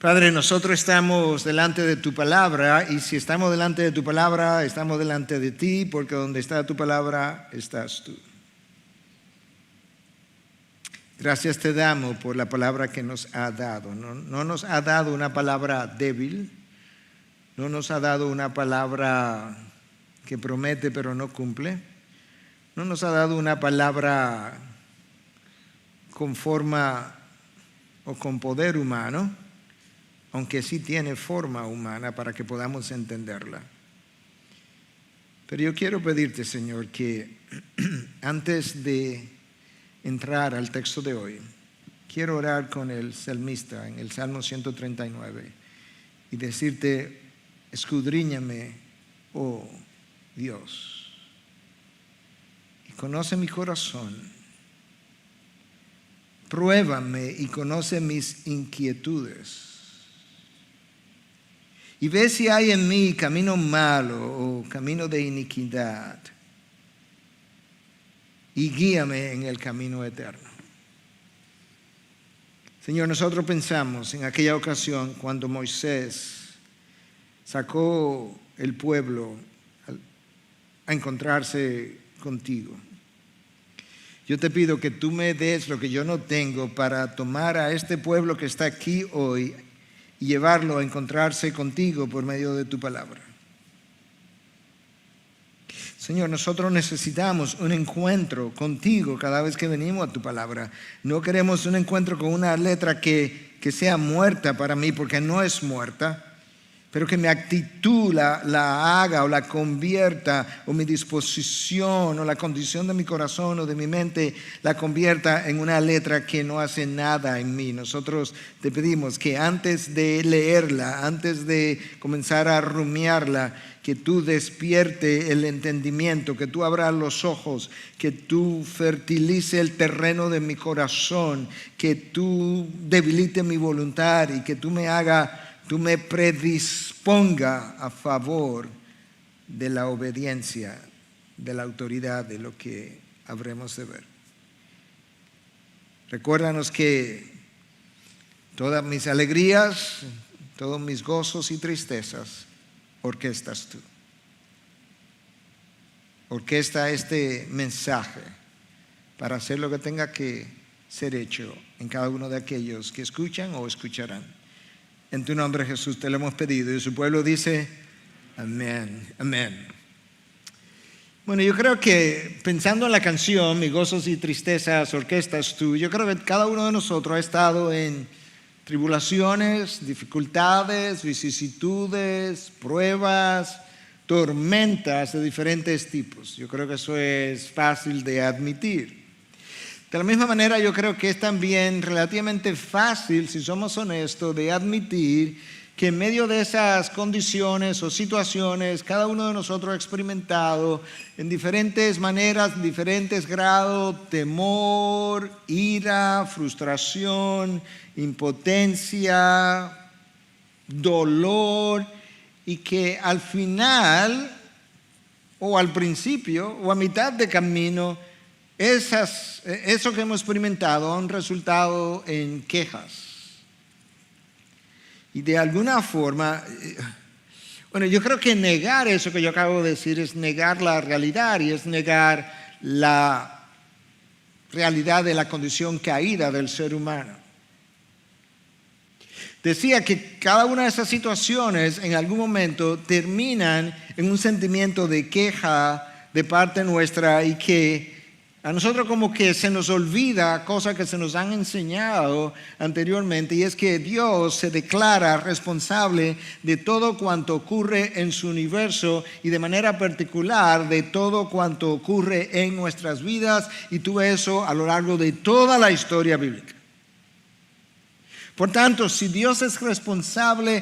Padre, nosotros estamos delante de tu palabra y si estamos delante de tu palabra, estamos delante de ti porque donde está tu palabra, estás tú. Gracias te damos por la palabra que nos ha dado. No nos ha dado una palabra débil, no nos ha dado una palabra que promete pero no cumple, no nos ha dado una palabra con forma o con poder humano, aunque sí tiene forma humana para que podamos entenderla. Pero yo quiero pedirte, Señor, que antes de entrar al texto de hoy, quiero orar con el salmista en el Salmo 139 y decirte, escudriñame, oh Dios, y conoce mi corazón, pruébame y conoce mis inquietudes. Y ve si hay en mí camino malo o camino de iniquidad. Y guíame en el camino eterno. Señor, nosotros pensamos en aquella ocasión cuando Moisés sacó el pueblo a encontrarse contigo. Yo te pido que tú me des lo que yo no tengo para tomar a este pueblo que está aquí hoy y llevarlo a encontrarse contigo por medio de tu palabra. Señor, nosotros necesitamos un encuentro contigo cada vez que venimos a tu palabra. No queremos un encuentro con una letra que sea muerta para mí, porque no es muerta, pero que mi actitud la haga o la convierta, o mi disposición o la condición de mi corazón o de mi mente la convierta en una letra que no hace nada en mí. Nosotros te pedimos que antes de leerla, antes de comenzar a rumiarla, que tú despierte el entendimiento, que tú abras los ojos, que tú fertilice el terreno de mi corazón, que tú debilite mi voluntad y que tú me predisponga a favor de la obediencia, de la autoridad, de lo que habremos de ver. Recuérdanos que todas mis alegrías, todos mis gozos y tristezas, orquestas tú. Orquesta este mensaje para hacer lo que tenga que ser hecho en cada uno de aquellos que escuchan o escucharán. En tu nombre, Jesús, te lo hemos pedido. Y su pueblo dice, amén, amén. Bueno, yo creo que pensando en la canción, mis gozos y tristezas, orquestas tú, yo creo que cada uno de nosotros ha estado en tribulaciones, dificultades, vicisitudes, pruebas, tormentas de diferentes tipos. Yo creo que eso es fácil de admitir. De la misma manera, yo creo que es también relativamente fácil, si somos honestos, de admitir que en medio de esas condiciones o situaciones, cada uno de nosotros ha experimentado en diferentes maneras, diferentes grados, temor, ira, frustración, impotencia, dolor, y que al final, o al principio, o a mitad de camino, eso que hemos experimentado han resultado en quejas. Y de alguna forma, bueno, yo creo que negar eso que yo acabo de decir es negar la realidad y es negar la realidad de la condición caída del ser humano. Decía que cada una de esas situaciones en algún momento terminan en un sentimiento de queja de parte nuestra y que a nosotros como que se nos olvida cosas que se nos han enseñado anteriormente, y es que Dios se declara responsable de todo cuanto ocurre en su universo y de manera particular de todo cuanto ocurre en nuestras vidas, y tú ves eso a lo largo de toda la historia bíblica. Por tanto, si Dios es responsable,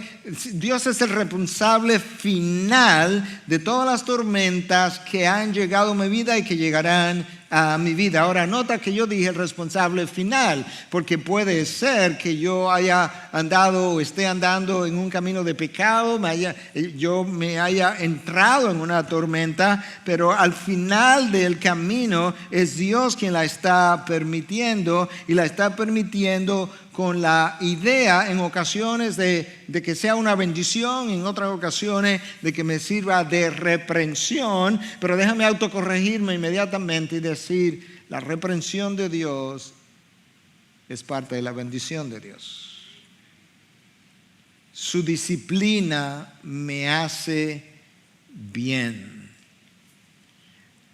Dios es el responsable final de todas las tormentas que han llegado a mi vida y que llegarán a mi vida. Ahora, nota que yo dije el responsable final, porque puede ser que yo haya andado o esté andando en un camino de pecado, yo me haya entrado en una tormenta, pero al final del camino es Dios quien la está permitiendo, y la está permitiendo con la idea en ocasiones de que sea una bendición, en otras ocasiones de que me sirva de reprensión. Pero déjame autocorregirme inmediatamente y decir, la reprensión de Dios es parte de la bendición de Dios. Su disciplina me hace bien.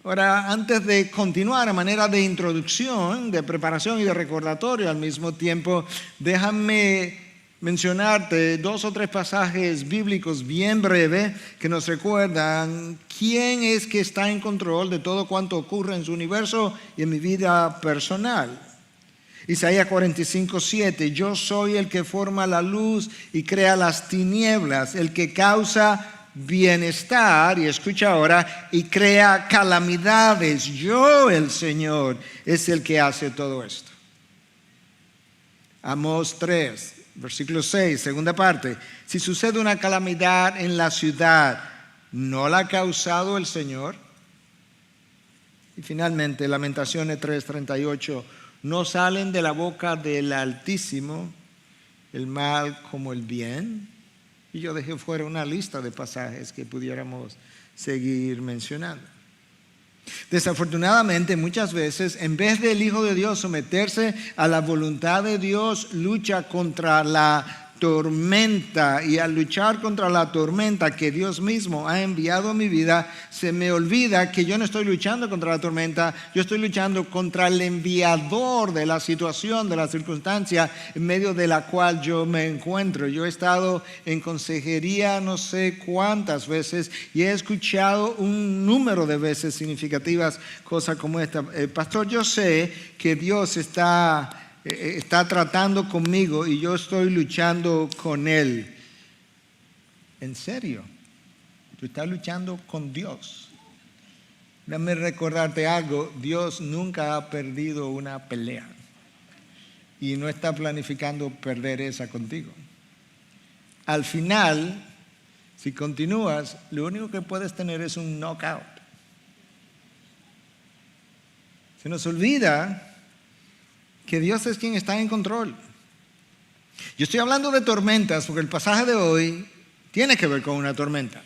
Ahora, antes de continuar, a manera de introducción, de preparación y de recordatorio al mismo tiempo, déjame mencionarte 2 o 3 pasajes bíblicos bien breves que nos recuerdan quién es que está en control de todo cuanto ocurre en su universo y en mi vida personal. Isaías 45:7, yo soy el que forma la luz y crea las tinieblas, el que causa bienestar, y escucha ahora, y crea calamidades. Yo, el Señor, es el que hace todo esto. Amós 3, versículo 6, segunda parte. Si sucede una calamidad en la ciudad, ¿no la ha causado el Señor? Y finalmente, Lamentaciones 3:38, no salen de la boca del Altísimo el mal como el bien. Y yo dejé fuera una lista de pasajes que pudiéramos seguir mencionando. Desafortunadamente, muchas veces, en vez del Hijo de Dios someterse a la voluntad de Dios, lucha contra la tormenta, y al luchar contra la tormenta que Dios mismo ha enviado a mi vida, se me olvida que yo no estoy luchando contra la tormenta, yo estoy luchando contra el enviador de la situación, de la circunstancia en medio de la cual yo me encuentro. Yo he estado en consejería no sé cuántas veces y he escuchado un número de veces significativas cosas como esta. Pastor, yo sé que Dios está tratando conmigo y yo estoy luchando con Él. ¿En serio? Tú estás luchando con Dios. Déjame recordarte algo, Dios nunca ha perdido una pelea y no está planificando perder esa contigo. Al final, si continúas, lo único que puedes tener es un knockout. Se nos olvida que Dios es quien está en control. Yo estoy hablando de tormentas porque el pasaje de hoy tiene que ver con una tormenta.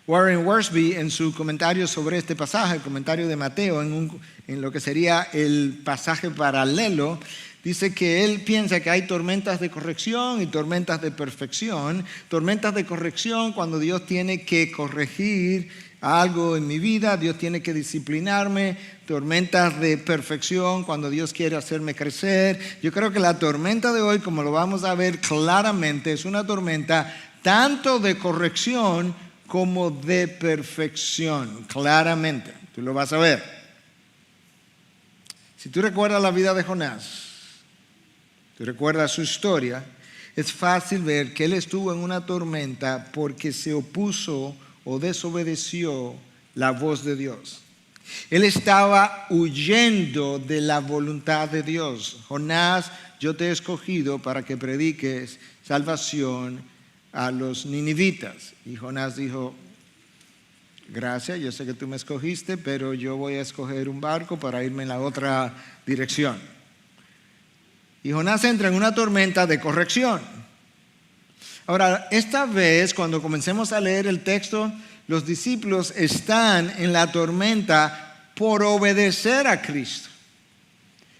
Warren Wiersbe, en su comentario sobre este pasaje, el comentario de Mateo, en lo que sería el pasaje paralelo, dice que él piensa que hay tormentas de corrección y tormentas de perfección. Tormentas de corrección cuando Dios tiene que corregir algo en mi vida, Dios tiene que disciplinarme. Tormentas de perfección cuando Dios quiere hacerme crecer. Yo creo que la tormenta de hoy, como lo vamos a ver claramente, es una tormenta tanto de corrección como de perfección, claramente. Tú lo vas a ver. Si tú recuerdas la vida de Jonás, tú recuerdas su historia, es fácil ver que él estuvo en una tormenta porque se opuso o desobedeció la voz de Dios. Él estaba huyendo de la voluntad de Dios. Jonás, yo te he escogido para que prediques salvación a los ninivitas. Y Jonás dijo, gracias, yo sé que tú me escogiste, pero yo voy a escoger un barco para irme en la otra dirección. Y Jonás entra en una tormenta de corrección. Ahora, esta vez, cuando comencemos a leer el texto, los discípulos están en la tormenta por obedecer a Cristo.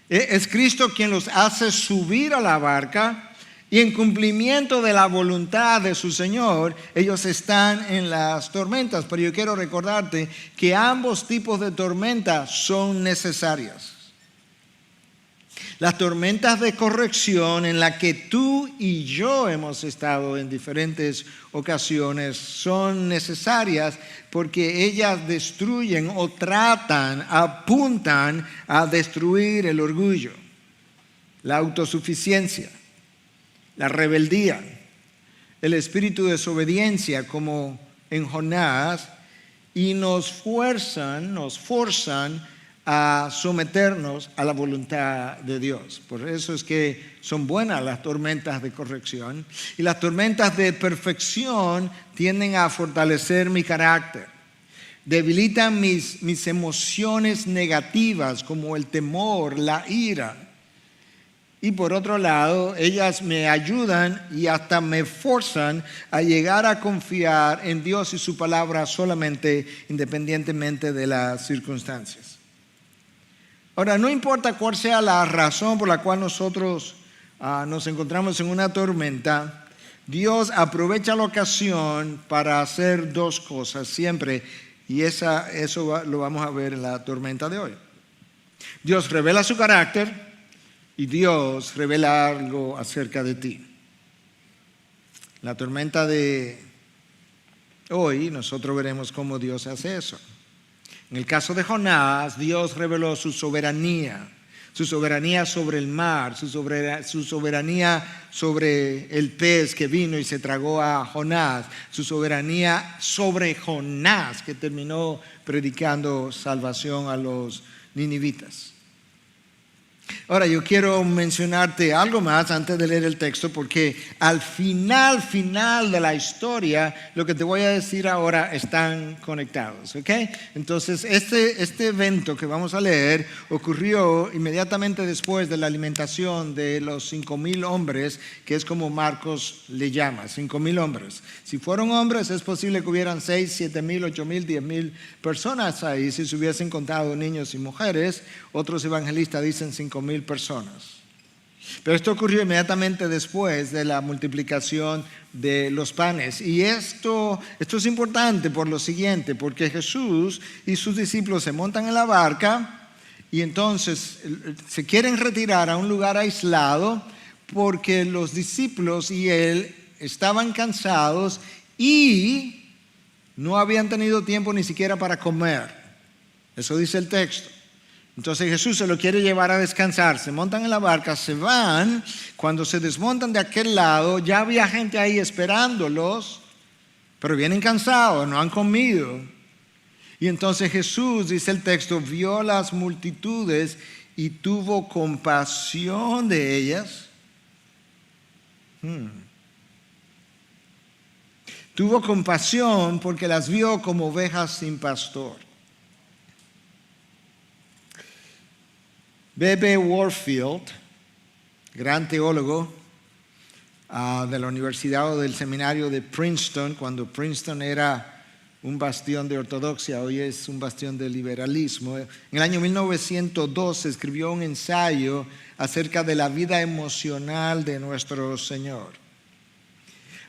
Es Cristo quien los hace subir a la barca y en cumplimiento de la voluntad de su Señor, ellos están en las tormentas. Pero yo quiero recordarte que ambos tipos de tormentas son necesarias. Las tormentas de corrección en las que tú y yo hemos estado en diferentes ocasiones son necesarias porque ellas destruyen o apuntan a destruir el orgullo, la autosuficiencia, la rebeldía, el espíritu de desobediencia como en Jonás, y nos forzan a someternos a la voluntad de Dios. Por eso es que son buenas las tormentas de corrección, y las tormentas de perfección tienden a fortalecer mi carácter. Debilitan mis emociones negativas como el temor, la ira. Y por otro lado, ellas me ayudan y hasta me forzan a llegar a confiar en Dios y su palabra solamente, independientemente de las circunstancias. Ahora, no importa cuál sea la razón por la cual nosotros nos encontramos en una tormenta, Dios aprovecha la ocasión para hacer dos cosas siempre, y eso lo vamos a ver en la tormenta de hoy. Dios revela su carácter y Dios revela algo acerca de ti. La tormenta de hoy, nosotros veremos cómo Dios hace eso. En el caso de Jonás, Dios reveló su soberanía sobre el mar, su soberanía sobre el pez que vino y se tragó a Jonás, su soberanía sobre Jonás, que terminó predicando salvación a los ninivitas. Ahora, yo quiero mencionarte algo más antes de leer el texto, porque al final de la historia, lo que te voy a decir ahora están conectados, ¿ok? Entonces, este evento que vamos a leer ocurrió inmediatamente después de la alimentación de los 5,000 hombres, que es como Marcos le llama, 5,000 hombres. Si fueron hombres, es posible que hubieran 6, 7,000, 8,000, 10,000 personas ahí, si se hubiesen contado niños y mujeres. Otros evangelistas dicen 5,000 personas. Pero esto ocurrió inmediatamente después de la multiplicación de los panes. Y esto es importante por lo siguiente, porque Jesús y sus discípulos se montan en la barca y entonces se quieren retirar a un lugar aislado porque los discípulos y él estaban cansados y no habían tenido tiempo ni siquiera para comer. Eso dice el texto. Entonces Jesús se lo quiere llevar a descansar, se montan en la barca, se van. Cuando se desmontan de aquel lado, ya había gente ahí esperándolos, pero vienen cansados, no han comido. Y entonces Jesús, dice el texto, vio las multitudes y tuvo compasión de ellas. Tuvo compasión porque las vio como ovejas sin pastor. B.B. Warfield, gran teólogo de la universidad o del seminario de Princeton, cuando Princeton era un bastión de ortodoxia, hoy es un bastión de liberalismo. En el año 1902 escribió un ensayo acerca de la vida emocional de nuestro Señor.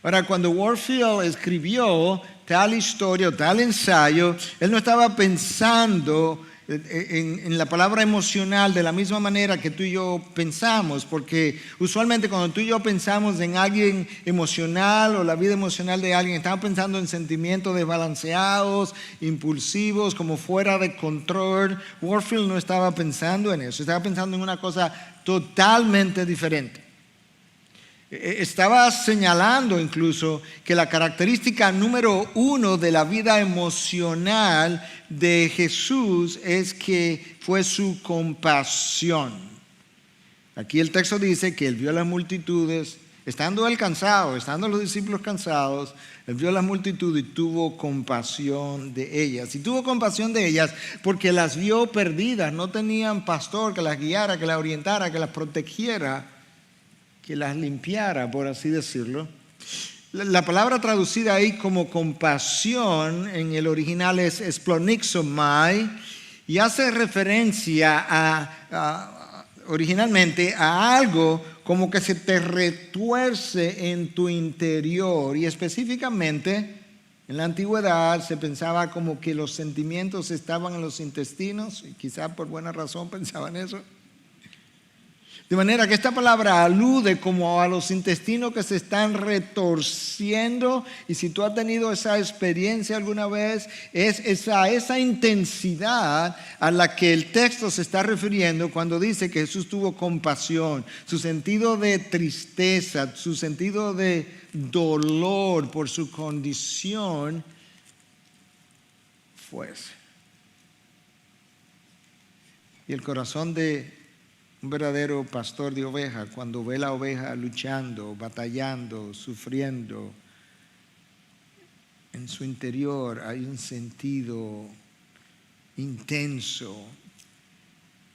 Ahora, cuando Warfield escribió tal historia o tal ensayo, él no estaba pensando en la palabra emocional de la misma manera que tú y yo pensamos, porque usualmente cuando tú y yo pensamos en alguien emocional o la vida emocional de alguien, estamos pensando en sentimientos desbalanceados, impulsivos, como fuera de control. Warfield no estaba pensando en eso, estaba pensando en una cosa totalmente diferente. Estaba señalando incluso que la característica número 1 de la vida emocional de Jesús es que fue su compasión. Aquí el texto dice que él vio las multitudes, estando él cansado, estando los discípulos cansados, él vio las multitudes y tuvo compasión de ellas. Y tuvo compasión de ellas porque las vio perdidas, no tenían pastor que las guiara, que las orientara, que las protegiera, que las limpiara, por así decirlo. La palabra traducida ahí como compasión en el original es splonixomai y hace referencia originalmente a algo como que se te retuerce en tu interior, y específicamente en la antigüedad se pensaba como que los sentimientos estaban en los intestinos, y quizá por buena razón pensaban eso. De manera que esta palabra alude como a los intestinos que se están retorciendo, y si tú has tenido esa experiencia alguna vez, es esa intensidad a la que el texto se está refiriendo cuando dice que Jesús tuvo compasión. Su sentido de tristeza, su sentido de dolor por su condición fue ese. Y el corazón de un verdadero pastor de oveja, cuando ve la oveja luchando, batallando, sufriendo, en su interior hay un sentido intenso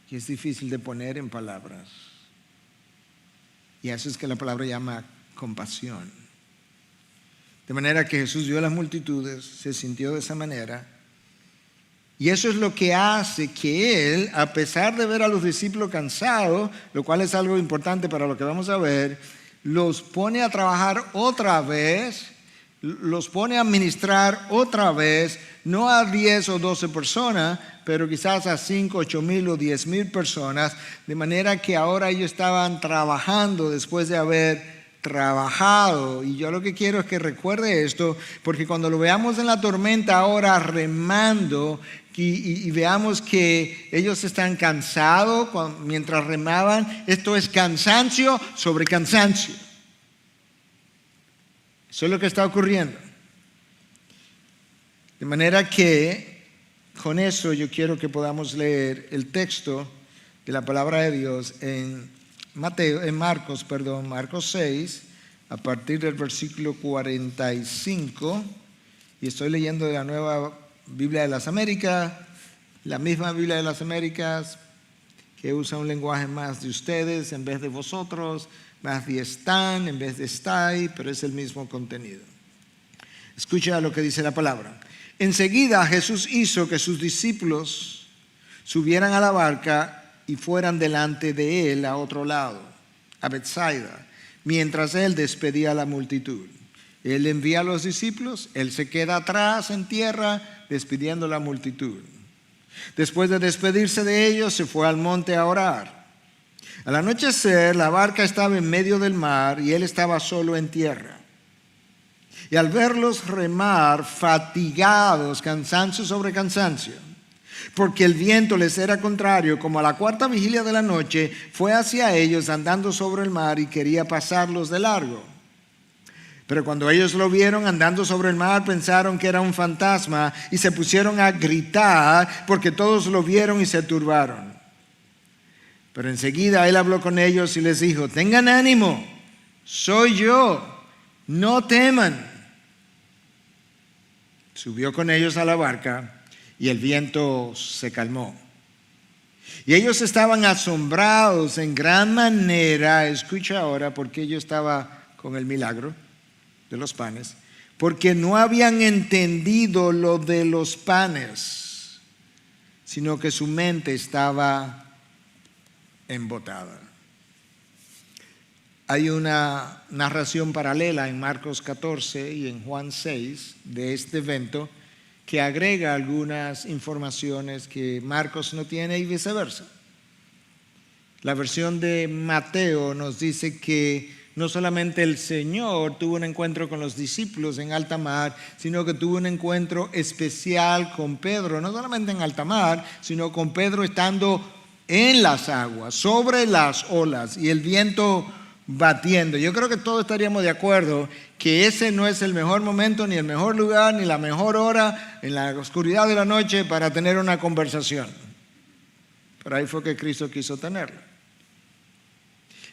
que es difícil de poner en palabras. Y eso es que la palabra llama compasión. De manera que Jesús vio a las multitudes, se sintió de esa manera. Y eso es lo que hace que Él, a pesar de ver a los discípulos cansados, lo cual es algo importante para lo que vamos a ver, los pone a trabajar otra vez, los pone a ministrar otra vez, no a 10 o 12 personas, pero quizás a 5, 8 mil o 10 mil personas, de manera que ahora ellos estaban trabajando después de haber trabajado. Y yo lo que quiero es que recuerde esto, porque cuando lo veamos en la tormenta ahora remando y veamos que ellos están cansados mientras remaban, esto es cansancio sobre cansancio. Eso es lo que está ocurriendo. De manera que con eso yo quiero que podamos leer el texto de la palabra de Dios en Marcos 6, a partir del versículo 45, y estoy leyendo de la Nueva Biblia de las Américas, la misma Biblia de las Américas que usa un lenguaje más de ustedes en vez de vosotros, más de están en vez de estáis, pero es el mismo contenido. Escucha lo que dice la palabra. Enseguida Jesús hizo que sus discípulos subieran a la barca y fueran delante de él a otro lado, a Betsaida, mientras él despedía a la multitud. Él envía a los discípulos, él se queda atrás en tierra despidiendo a la multitud. Después de despedirse de ellos, se fue al monte a orar. Al anochecer, la barca estaba en medio del mar y él estaba solo en tierra. Y al verlos remar, fatigados, cansancio sobre cansancio, porque el viento les era contrario, como a la cuarta vigilia de la noche, fue hacia ellos andando sobre el mar y quería pasarlos de largo. Pero cuando ellos lo vieron andando sobre el mar, pensaron que era un fantasma y se pusieron a gritar porque todos lo vieron y se turbaron. Pero enseguida él habló con ellos y les dijo: tengan ánimo, soy yo, no teman. Subió con ellos a la barca y el viento se calmó. Y ellos estaban asombrados en gran manera. Escucha ahora por qué yo estaba con el milagro de los panes. Porque no habían entendido lo de los panes, sino que su mente estaba embotada. Hay una narración paralela en Marcos 14 y en Juan 6 de este evento que agrega algunas informaciones que Marcos no tiene y viceversa. La versión de Mateo nos dice que no solamente el Señor tuvo un encuentro con los discípulos en alta mar, sino que tuvo un encuentro especial con Pedro, no solamente en alta mar, sino con Pedro estando en las aguas, sobre las olas y el viento batiendo. Yo creo que todos estaríamos de acuerdo que ese no es el mejor momento, ni el mejor lugar, ni la mejor hora en la oscuridad de la noche para tener una conversación. Pero ahí fue que Cristo quiso tenerla.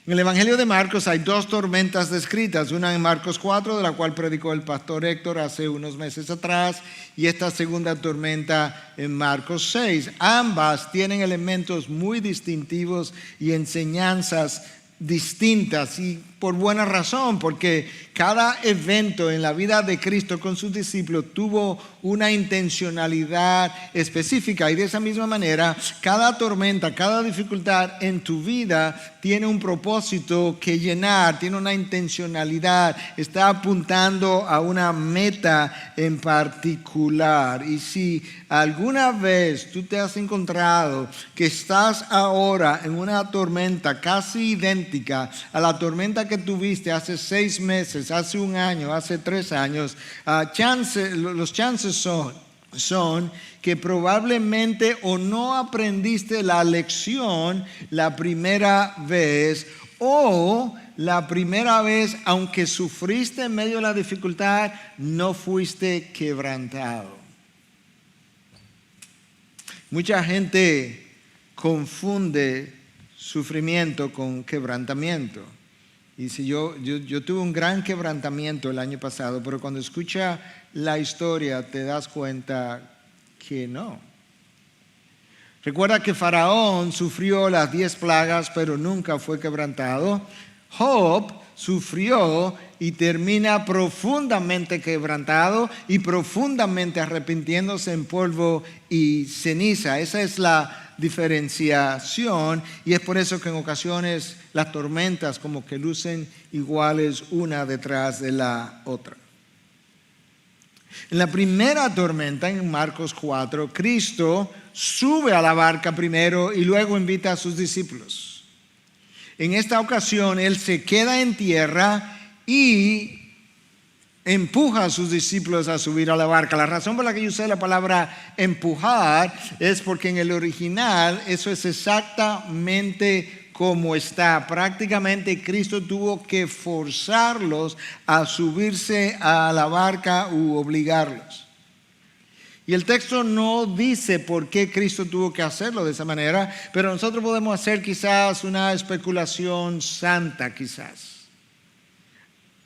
En el Evangelio de Marcos hay dos tormentas descritas, una en Marcos 4, de la cual predicó el pastor Héctor hace unos meses atrás, y esta segunda tormenta en Marcos 6. Ambas tienen elementos muy distintivos y enseñanzas distintas, y por buena razón, porque cada evento en la vida de Cristo con sus discípulos tuvo una intencionalidad específica, y de esa misma manera cada tormenta, cada dificultad en tu vida tiene un propósito que llenar, tiene una intencionalidad, está apuntando a una meta en particular. Y si alguna vez tú te has encontrado que estás ahora en una tormenta casi idéntica a la tormenta que tuviste hace 6 meses, hace 1 año, hace 3 años, los chances son que probablemente o no aprendiste la lección la primera vez, o la primera vez, aunque sufriste en medio de la dificultad, no fuiste quebrantado. Mucha gente confunde sufrimiento con quebrantamiento. Y si yo tuve un gran quebrantamiento el año pasado, pero cuando escuchas la historia te das cuenta que no. Recuerda que Faraón sufrió las 10 plagas, pero nunca fue quebrantado. Job sufrió y termina profundamente quebrantado y profundamente arrepintiéndose en polvo y ceniza. Esa es la diferenciación, y es por eso que en ocasiones las tormentas como que lucen iguales una detrás de la otra. En la primera tormenta, en Marcos 4, Cristo sube a la barca primero y luego invita a sus discípulos. En esta ocasión, Él se queda en tierra y empuja a sus discípulos a subir a la barca. La razón por la que yo usé la palabra empujar es porque en el original eso es exactamente como está. Prácticamente Cristo tuvo que forzarlos a subirse a la barca u obligarlos. Y el texto no dice por qué Cristo tuvo que hacerlo de esa manera, pero nosotros podemos hacer quizás una especulación santa, quizás,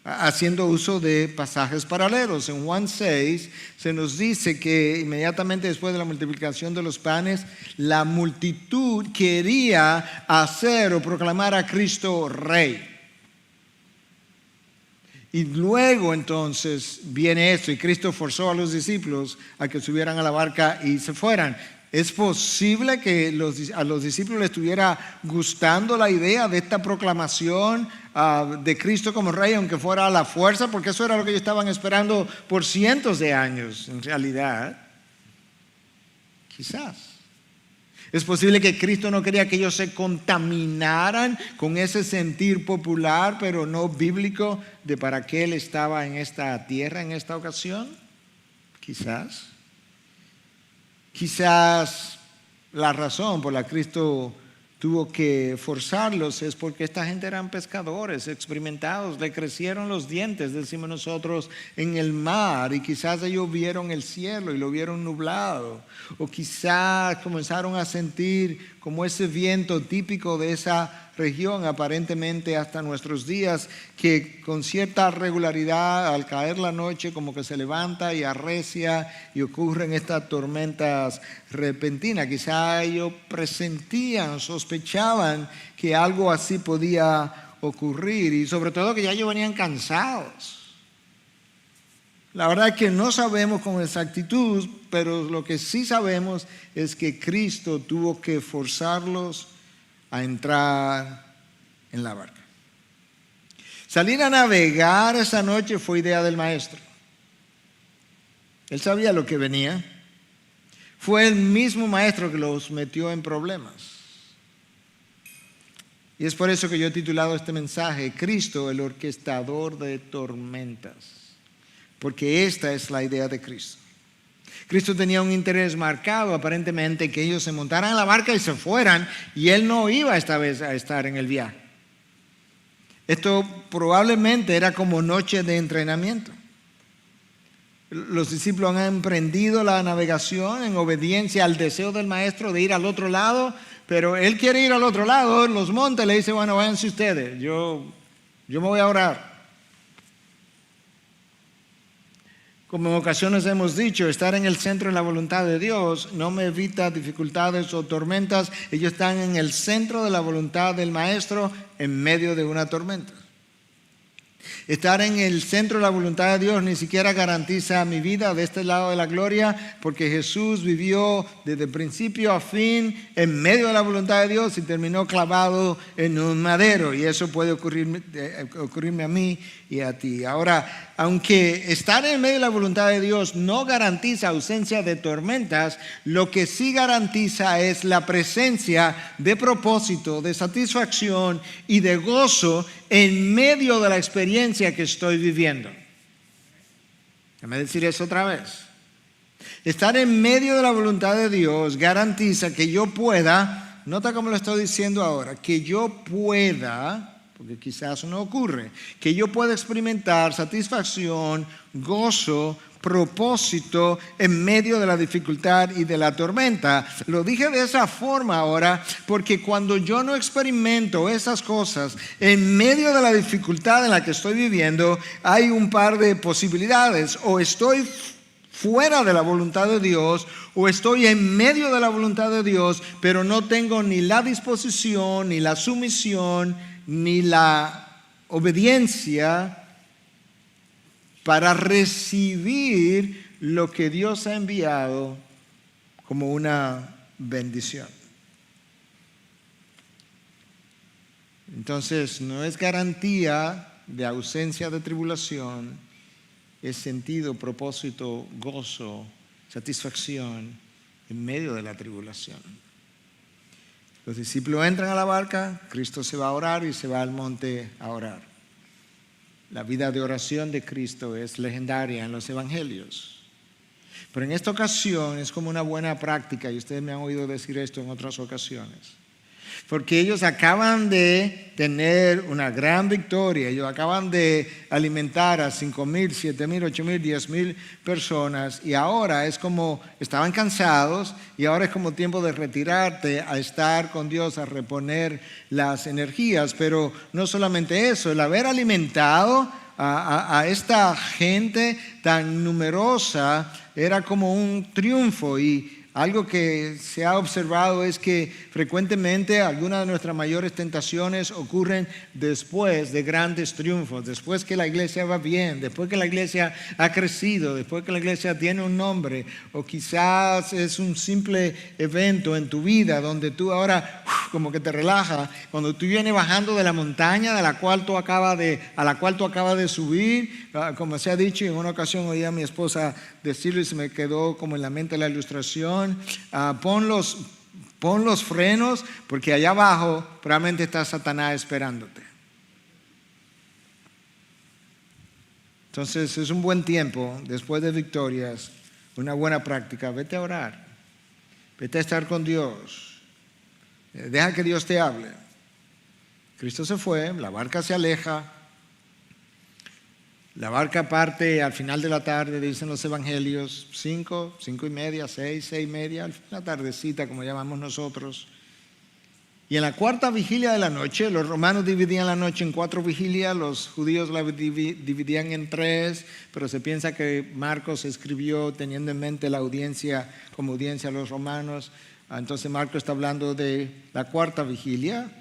haciendo uso de pasajes paralelos. En Juan 6 se nos dice que inmediatamente después de la multiplicación de los panes, la multitud quería hacer o proclamar a Cristo rey. Y luego entonces viene esto, y Cristo forzó a los discípulos a que subieran a la barca y se fueran. ¿Es posible que a los discípulos les estuviera gustando la idea de esta proclamación de Cristo como rey, aunque fuera a la fuerza? Porque eso era lo que ellos estaban esperando por cientos de años, en realidad. Quizás. Es posible que Cristo no quería que ellos se contaminaran con ese sentir popular, pero no bíblico, de para qué Él estaba en esta tierra en esta ocasión. Quizás. Quizás la razón por la que Cristo tuvo que forzarlos es porque esta gente eran pescadores experimentados, le crecieron los dientes, decimos nosotros, en el mar, y quizás ellos vieron el cielo y lo vieron nublado, o quizás comenzaron a sentir como ese viento típico de esa región, aparentemente hasta nuestros días, que con cierta regularidad al caer la noche como que se levanta y arrecia y ocurren estas tormentas repentinas. Quizá ellos presentían, sospechaban que algo así podía ocurrir, y sobre todo que ya ellos venían cansados. La verdad es que no sabemos con exactitud, pero lo que sí sabemos es que Cristo tuvo que forzarlos a entrar en la barca. Salir a navegar esa noche fue idea del maestro. Él sabía lo que venía. Fue el mismo maestro que los metió en problemas. Y es por eso que yo he titulado este mensaje, Cristo, el orquestador de tormentas. Porque esta es la idea de Cristo. Cristo tenía un interés marcado, aparentemente, que ellos se montaran en la barca y se fueran, y Él no iba esta vez a estar en el viaje. Esto probablemente era como noche de entrenamiento. Los discípulos han emprendido la navegación en obediencia al deseo del maestro de ir al otro lado, pero Él quiere ir al otro lado, los montes, le dice, bueno, váyanse ustedes, yo me voy a orar. Como en ocasiones hemos dicho, estar en el centro de la voluntad de Dios no me evita dificultades o tormentas. Ellos están en el centro de la voluntad del Maestro en medio de una tormenta. Estar en el centro de la voluntad de Dios ni siquiera garantiza mi vida de este lado de la gloria, porque Jesús vivió desde principio a fin en medio de la voluntad de Dios y terminó clavado en un madero, y eso puede ocurrirme a mí y a ti. Ahora, aunque estar en medio de la voluntad de Dios no garantiza ausencia de tormentas, lo que sí garantiza es la presencia de propósito, de satisfacción y de gozo en medio de la experiencia que estoy viviendo. Déjame decir eso otra vez. Estar en medio de la voluntad de Dios garantiza que yo pueda, nota cómo lo estoy diciendo ahora, que yo pueda, porque quizás no ocurre, que yo pueda experimentar satisfacción, gozo, propósito en medio de la dificultad y de la tormenta. Lo dije de esa forma ahora porque cuando yo no experimento esas cosas en medio de la dificultad en la que estoy viviendo, hay un par de posibilidades: o estoy fuera de la voluntad de Dios, o estoy en medio de la voluntad de Dios, pero no tengo ni la disposición, ni la sumisión, ni la obediencia para recibir lo que Dios ha enviado como una bendición. Entonces, no es garantía de ausencia de tribulación, es sentido, propósito, gozo, satisfacción en medio de la tribulación. Los discípulos entran a la barca, Cristo se va a orar y se va al monte a orar. La vida de oración de Cristo es legendaria en los evangelios. Pero en esta ocasión es como una buena práctica, y ustedes me han oído decir esto en otras ocasiones. Porque ellos acaban de tener una gran victoria. Ellos acaban de alimentar a 5,000, 7,000, 8,000, 10,000 personas. Y ahora es como, estaban cansados, y ahora es como tiempo de retirarte a estar con Dios, a reponer las energías. Pero no solamente eso, el haber alimentado a esta gente tan numerosa era como un triunfo. Y algo que se ha observado es que frecuentemente algunas de nuestras mayores tentaciones ocurren después de grandes triunfos, después que la iglesia va bien, después que la iglesia ha crecido, después que la iglesia tiene un nombre, o quizás es un simple evento en tu vida donde tú ahora como que te relajas. Cuando tú vienes bajando de la montaña a la cual tú acabas de subir, como se ha dicho, en una ocasión oí a mi esposa decirlo y se me quedó como en la mente la ilustración. Pon los frenos, porque allá abajo probablemente está Satanás esperándote. Entonces es un buen tiempo, después de victorias, una buena práctica. Vete a orar, vete a estar con Dios, deja que Dios te hable. Cristo se fue, la barca se aleja. La barca parte al final de la tarde, dicen los evangelios, 5, 5:30, 6, 6:30, la tardecita como llamamos nosotros. Y en la cuarta vigilia de la noche, los romanos dividían la noche en 4 vigilias, los judíos la dividían en 3, pero se piensa que Marcos escribió teniendo en mente la audiencia como audiencia a los romanos. Entonces Marcos está hablando de la cuarta vigilia,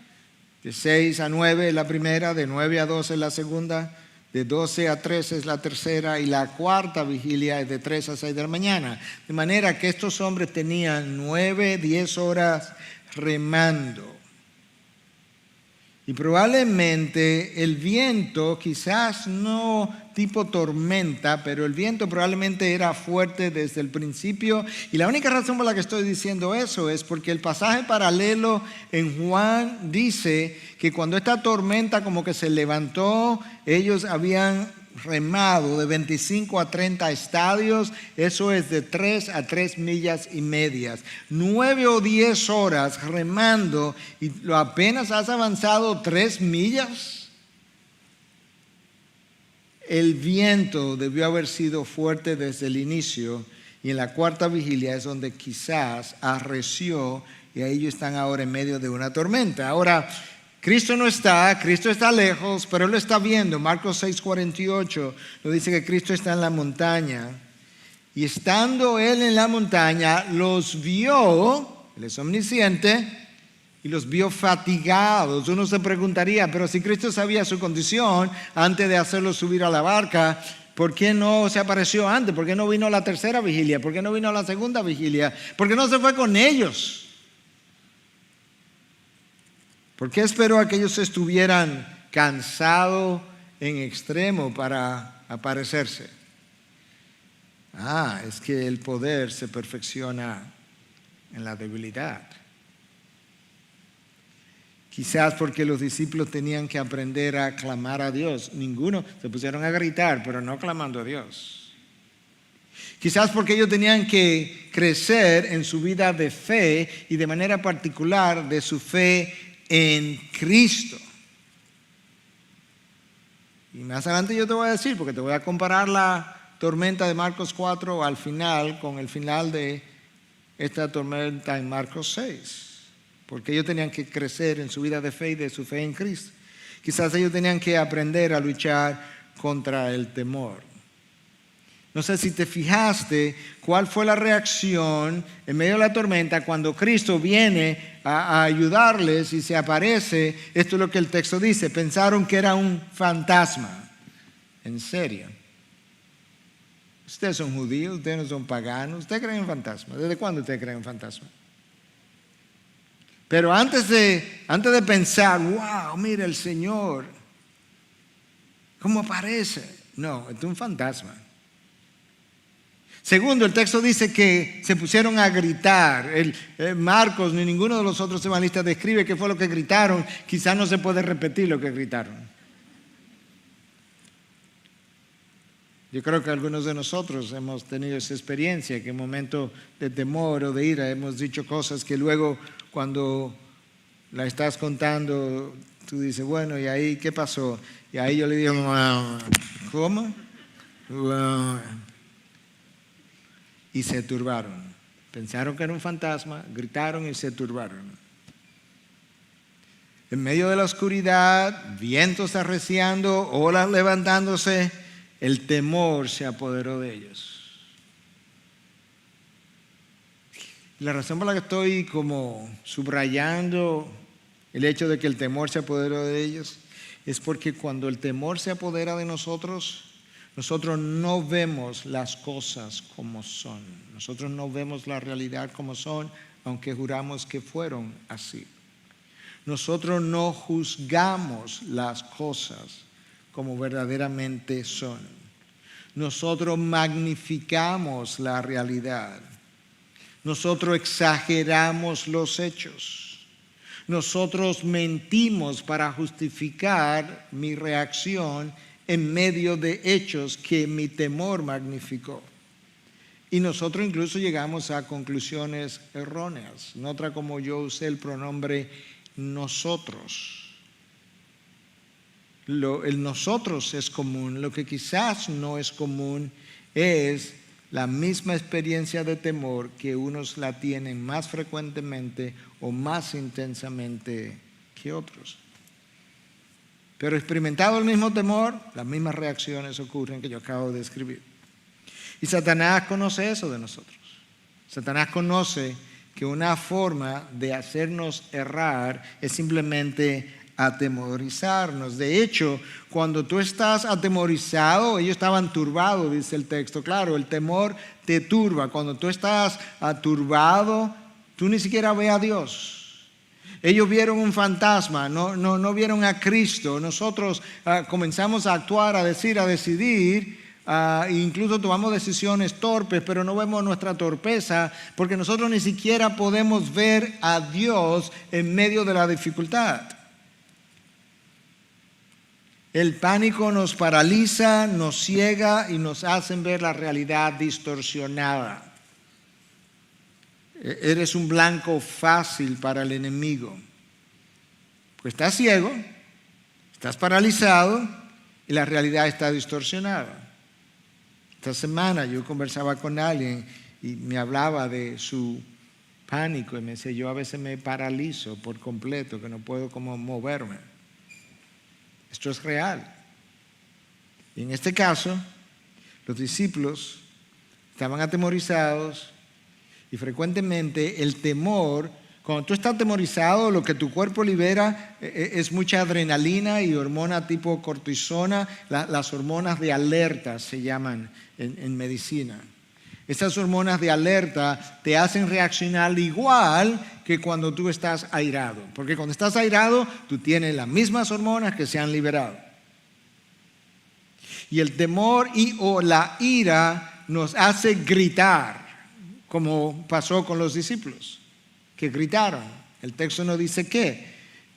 de 6 a 9 es la primera, de 9 a 12 es la segunda, de 12 a 13 es la tercera, y la cuarta vigilia es de 3 a 6 de la mañana. De manera que estos hombres tenían 9, 10 horas remando. Y probablemente el viento, quizás no tipo tormenta, pero el viento probablemente era fuerte desde el principio. Y la única razón por la que estoy diciendo eso es porque el pasaje paralelo en Juan dice que cuando esta tormenta como que se levantó, ellos habían remado de 25 a 30 estadios, eso es de 3 a 3 millas y medias, 9 o 10 horas remando, y apenas has avanzado 3 millas. El viento debió haber sido fuerte desde el inicio, y en la cuarta vigilia es donde quizás arreció, y ellos están ahora en medio de una tormenta. Ahora, Cristo no está, Cristo está lejos, pero Él lo está viendo. Marcos 6:48 nos dice que Cristo está en la montaña. Y estando Él en la montaña, los vio, Él es omnisciente, y los vio fatigados. Uno se preguntaría, pero si Cristo sabía su condición antes de hacerlos subir a la barca, ¿por qué no se apareció antes? ¿Por qué no vino a la tercera vigilia? ¿Por qué no vino a la segunda vigilia? ¿Por qué no se fue con ellos? ¿Por qué esperó a que ellos estuvieran cansados en extremo para aparecerse? Es que el poder se perfecciona en la debilidad. Quizás porque los discípulos tenían que aprender a clamar a Dios. Ninguno se pusieron a gritar, pero no clamando a Dios. Quizás porque ellos tenían que crecer en su vida de fe, y de manera particular de su fe en Cristo. Y más adelante yo te voy a decir, porque te voy a comparar la tormenta de Marcos 4 al final, con el final de esta tormenta en Marcos 6. Porque ellos tenían que crecer en su vida de fe y de su fe en Cristo. Quizás ellos tenían que aprender a luchar contra el temor. No sé si te fijaste cuál fue la reacción en medio de la tormenta cuando Cristo viene a ayudarles y se aparece. Esto es lo que el texto dice. Pensaron que era un fantasma. En serio. Ustedes son judíos, ustedes no son paganos. Ustedes creen en fantasmas. ¿Desde cuándo ustedes creen en fantasmas? Pero antes de pensar, wow, mira el Señor, ¿cómo aparece? No, es un fantasma. Segundo, el texto dice que se pusieron a gritar. Marcos ni ninguno de los otros evangelistas describe qué fue lo que gritaron. Quizás no se puede repetir lo que gritaron. Yo creo que algunos de nosotros hemos tenido esa experiencia, que en momentos de temor o de ira hemos dicho cosas que luego cuando la estás contando, tú dices, bueno, ¿y ahí qué pasó? Y ahí yo le digo, ¿cómo? Y se turbaron. Pensaron que era un fantasma, gritaron y se turbaron. En medio de la oscuridad, vientos arreciando, olas levantándose, el temor se apoderó de ellos. La razón por la que estoy como subrayando el hecho de que el temor se apoderó de ellos es porque cuando el temor se apodera de nosotros, nosotros no vemos las cosas como son. Nosotros no vemos la realidad como son, aunque juramos que fueron así. Nosotros no juzgamos las cosas como verdaderamente son. Nosotros magnificamos la realidad. Nosotros exageramos los hechos. Nosotros mentimos para justificar mi reacción en medio de hechos que mi temor magnificó. Y nosotros incluso llegamos a conclusiones erróneas. Nota como yo usé el pronombre nosotros. El nosotros es común. Lo que quizás no es común es la misma experiencia de temor que unos la tienen más frecuentemente o más intensamente que otros. Pero experimentado el mismo temor, las mismas reacciones ocurren que yo acabo de describir. Y Satanás conoce eso de nosotros. Satanás conoce que una forma de hacernos errar es simplemente atemorizarnos. De hecho, cuando tú estás atemorizado, ellos estaban turbados, dice el texto. Claro, el temor te turba. Cuando tú estás turbado, tú ni siquiera ves a Dios. Ellos vieron un fantasma, no vieron a Cristo. Nosotros comenzamos a actuar, a decir, a decidir, incluso tomamos decisiones torpes, pero no vemos nuestra torpeza porque nosotros ni siquiera podemos ver a Dios en medio de la dificultad. El pánico nos paraliza, nos ciega y nos hace ver la realidad distorsionada. Eres un blanco fácil para el enemigo. Pues estás ciego, estás paralizado y la realidad está distorsionada. Esta semana yo conversaba con alguien y me hablaba de su pánico y me decía, yo a veces me paralizo por completo, que no puedo como moverme. Esto es real. Y en este caso, los discípulos estaban atemorizados y frecuentemente el temor, cuando tú estás atemorizado, lo que tu cuerpo libera es mucha adrenalina y hormona tipo cortisona, las hormonas de alerta se llaman en medicina. Esas hormonas de alerta te hacen reaccionar igual que cuando tú estás airado. Porque cuando estás airado, tú tienes las mismas hormonas que se han liberado. Y el temor o la ira nos hace gritar, como pasó con los discípulos, que gritaron. El texto no dice qué.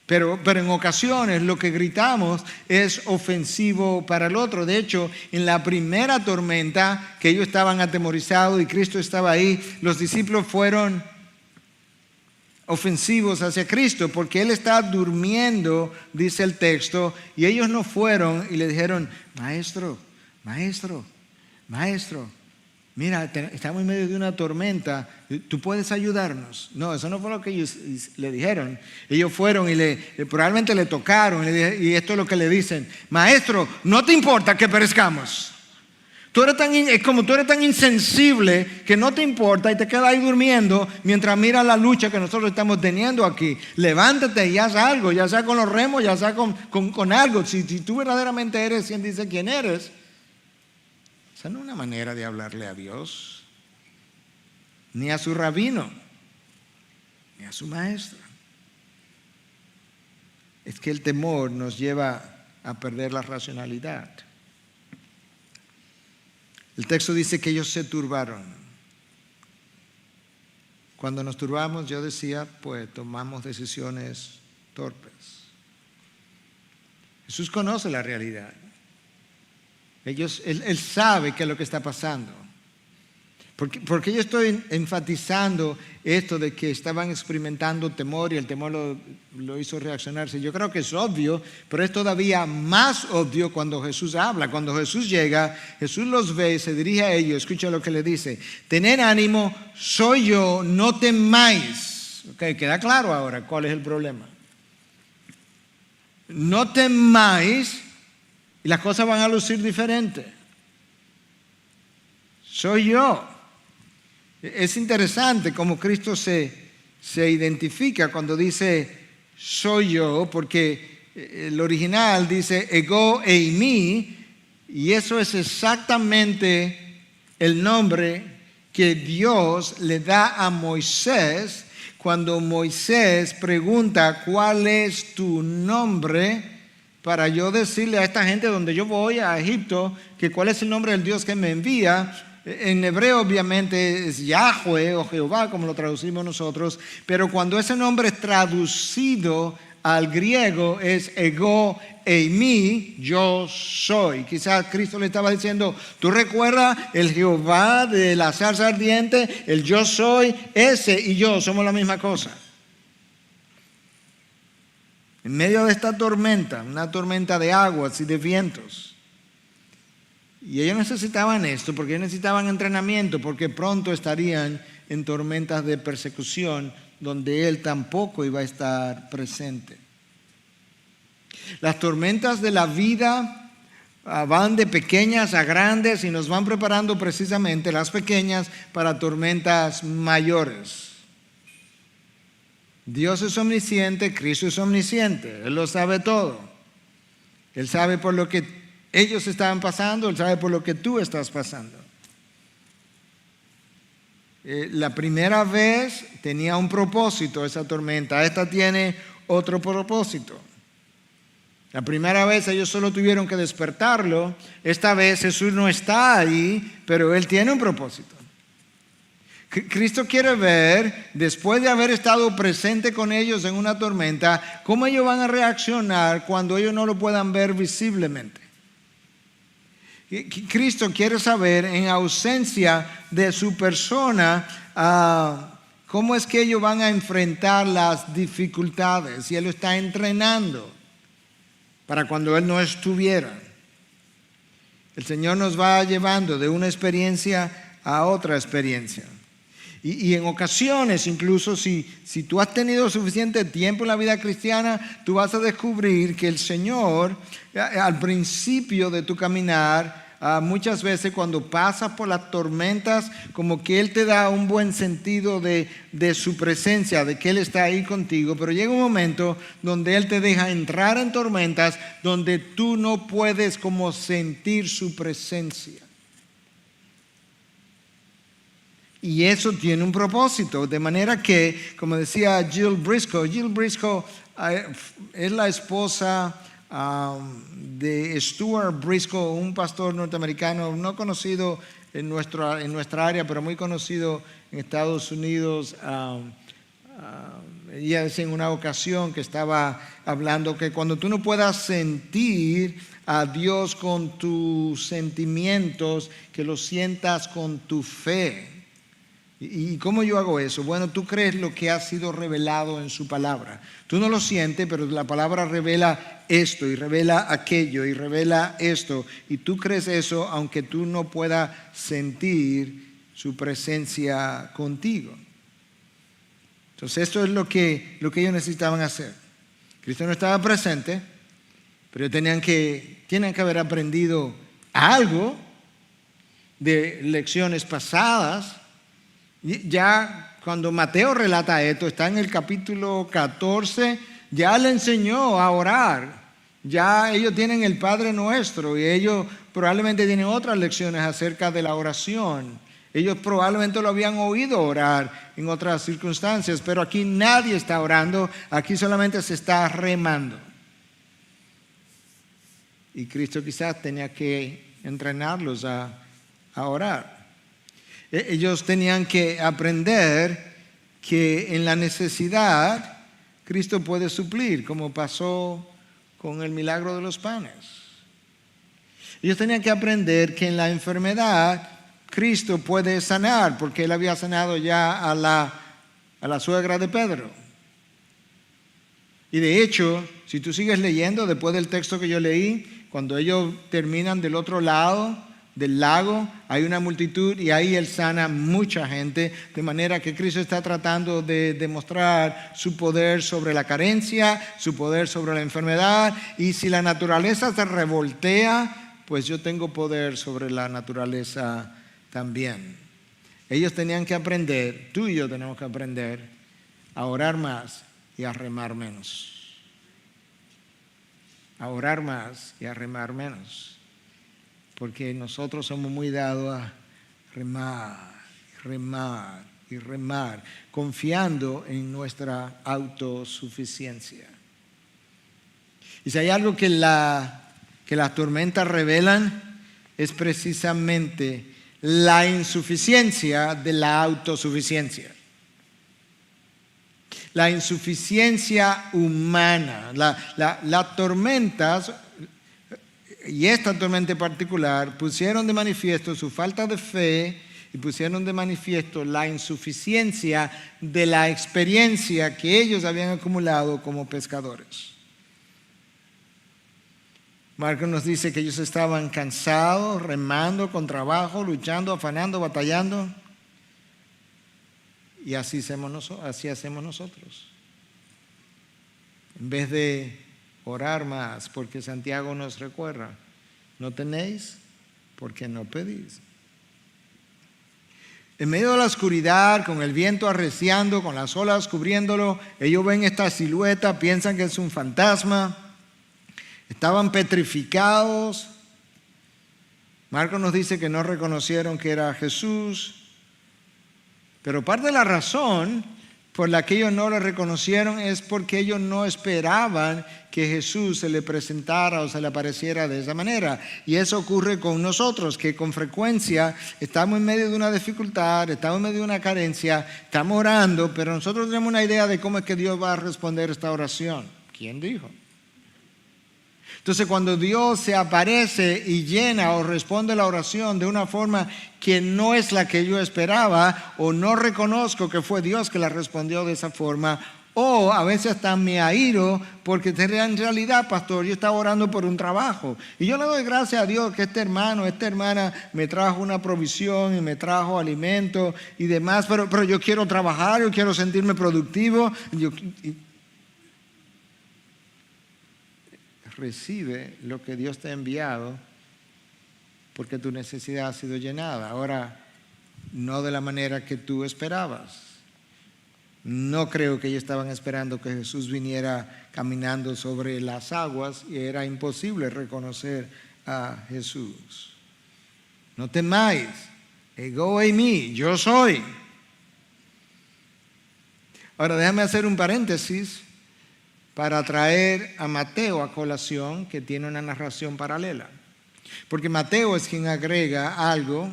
Pero en ocasiones lo que gritamos es ofensivo para el otro. De hecho, en la primera tormenta que ellos estaban atemorizados y Cristo estaba ahí, los discípulos fueron ofensivos hacia Cristo porque Él estaba durmiendo, dice el texto, y ellos no fueron y le dijeron, maestro, maestro, mira, estamos en medio de una tormenta, ¿tú puedes ayudarnos? No, eso no fue lo que ellos le dijeron. Ellos fueron y probablemente le tocaron y esto es lo que le dicen: maestro, ¿no te importa que perezcamos? Es como tú eres tan insensible que no te importa y te quedas ahí durmiendo mientras miras la lucha que nosotros estamos teniendo aquí. Levántate y haz algo, ya sea con los remos, ya sea con algo. Si tú verdaderamente eres quien dice quién eres. Esa no es una manera de hablarle a Dios, ni a su rabino, ni a su maestro. Es que el temor nos lleva a perder la racionalidad. El texto dice que ellos se turbaron. Cuando nos turbamos, yo decía, pues tomamos decisiones torpes. Jesús conoce la realidad. Él sabe qué es lo que está pasando. Porque yo estoy enfatizando esto de que estaban experimentando temor y el temor lo hizo reaccionarse. Yo creo que es obvio, pero es todavía más obvio cuando Jesús habla. Cuando Jesús llega, Jesús los ve, se dirige a ellos, escucha lo que le dice: tened ánimo, soy yo, no temáis. Okay, queda claro ahora cuál es el problema. No temáis y las cosas van a lucir diferentes. Soy yo. Es interesante cómo Cristo se identifica cuando dice soy yo, porque el original dice ego eimi, y eso es exactamente el nombre que Dios le da a Moisés cuando Moisés pregunta: ¿cuál es tu nombre? Para yo decirle a esta gente donde yo voy, a Egipto, que cuál es el nombre del Dios que me envía. En hebreo obviamente es Yahweh o Jehová, como lo traducimos nosotros, pero cuando ese nombre es traducido al griego es ego eimi, yo soy. Quizás Cristo le estaba diciendo: ¿tú recuerdas el Jehová de la zarza ardiente? El yo soy, ese y yo somos la misma cosa. En medio de esta tormenta, una tormenta de aguas y de vientos. Y ellos necesitaban esto porque ellos necesitaban entrenamiento, porque pronto estarían en tormentas de persecución donde Él tampoco iba a estar presente. Las tormentas de la vida van de pequeñas a grandes y nos van preparando precisamente las pequeñas para tormentas mayores. Dios es omnisciente, Cristo es omnisciente, Él lo sabe todo. Él sabe por lo que ellos estaban pasando, Él sabe por lo que tú estás pasando. La primera vez tenía un propósito esa tormenta, esta tiene otro propósito. La primera vez ellos solo tuvieron que despertarlo, esta vez Jesús no está ahí, pero Él tiene un propósito. Cristo quiere ver, después de haber estado presente con ellos en una tormenta, cómo ellos van a reaccionar cuando ellos no lo puedan ver visiblemente. Cristo quiere saber, en ausencia de su persona, cómo es que ellos van a enfrentar las dificultades. Y Él lo está entrenando para cuando Él no estuviera. El Señor nos va llevando de una experiencia a otra experiencia. Y en ocasiones, incluso si tú has tenido suficiente tiempo en la vida cristiana, tú vas a descubrir que el Señor, al principio de tu caminar, muchas veces cuando pasas por las tormentas, como que Él te da un buen sentido de su presencia, de que Él está ahí contigo, pero llega un momento donde Él te deja entrar en tormentas donde tú no puedes como sentir su presencia. Y eso tiene un propósito, de manera que, como decía Jill Briscoe es la esposa de Stuart Briscoe, un pastor norteamericano no conocido en nuestra área, pero muy conocido en Estados Unidos. Ella decía en una ocasión que estaba hablando que cuando tú no puedas sentir a Dios con tus sentimientos, que lo sientas con tu fe. ¿Y cómo yo hago eso? Bueno, tú crees lo que ha sido revelado en su palabra. Tú no lo sientes, pero la palabra revela esto y revela aquello y revela esto. Y tú crees eso aunque tú no puedas sentir su presencia contigo. Entonces esto es lo que ellos necesitaban hacer. Cristo no estaba presente, pero tenían que haber aprendido algo de lecciones pasadas. Ya cuando Mateo relata esto, está en el capítulo 14, ya le enseñó a orar. Ya ellos tienen el Padre Nuestro y ellos probablemente tienen otras lecciones acerca de la oración. Ellos probablemente lo habían oído orar en otras circunstancias, pero aquí nadie está orando, aquí solamente se está remando. Y Cristo quizás tenía que entrenarlos a orar. Ellos tenían que aprender que en la necesidad Cristo puede suplir, como pasó con el milagro de los panes. Ellos tenían que aprender que en la enfermedad Cristo puede sanar, porque Él había sanado ya a la suegra de Pedro. Y de hecho, si tú sigues leyendo después del texto que yo leí, cuando ellos terminan del otro lado del lago, hay una multitud y ahí Él sana mucha gente, de manera que Cristo está tratando de demostrar su poder sobre la carencia, su poder sobre la enfermedad, y si la naturaleza se revoltea, pues yo tengo poder sobre la naturaleza también. Ellos tenían que aprender, tú y yo tenemos que aprender a orar más y a remar menos. A orar más y a remar menos. Porque nosotros somos muy dados a remar, remar y remar, confiando en nuestra autosuficiencia. Y si hay algo que las tormentas revelan, es precisamente la insuficiencia de la autosuficiencia. La insuficiencia humana. Las tormentas, y esta tormenta en particular, pusieron de manifiesto su falta de fe y pusieron de manifiesto la insuficiencia de la experiencia que ellos habían acumulado como pescadores. Marcos nos dice que ellos estaban cansados, remando con trabajo, luchando, afanando, batallando. Y así hacemos nosotros. En vez de orar más, porque Santiago nos recuerda, no tenéis porque no pedís. En medio de la oscuridad, con el viento arreciando, con las olas cubriéndolo, ellos ven esta silueta, piensan que es un fantasma, estaban petrificados. Marcos nos dice que no reconocieron que era Jesús, pero parte de la razón por la que ellos no le reconocieron es porque ellos no esperaban que Jesús se le presentara o se le apareciera de esa manera. Y eso ocurre con nosotros, que con frecuencia estamos en medio de una dificultad, estamos en medio de una carencia, estamos orando, pero nosotros tenemos una idea de cómo es que Dios va a responder esta oración. ¿Quién dijo? Entonces, cuando Dios se aparece y llena o responde la oración de una forma que no es la que yo esperaba, o no reconozco que fue Dios que la respondió de esa forma, o a veces hasta me airo porque en realidad, pastor, yo estaba orando por un trabajo y yo le doy gracias a Dios que este hermano, esta hermana me trajo una provisión y me trajo alimento y demás, pero yo quiero trabajar, yo quiero sentirme productivo. Recibe lo que Dios te ha enviado porque tu necesidad ha sido llenada. Ahora, no de la manera que tú esperabas. No creo que ellos estaban esperando que Jesús viniera caminando sobre las aguas y era imposible reconocer a Jesús. No temáis, ego eimi, yo soy. Ahora déjame hacer un paréntesis para traer a Mateo a colación, que tiene una narración paralela. Porque Mateo es quien agrega algo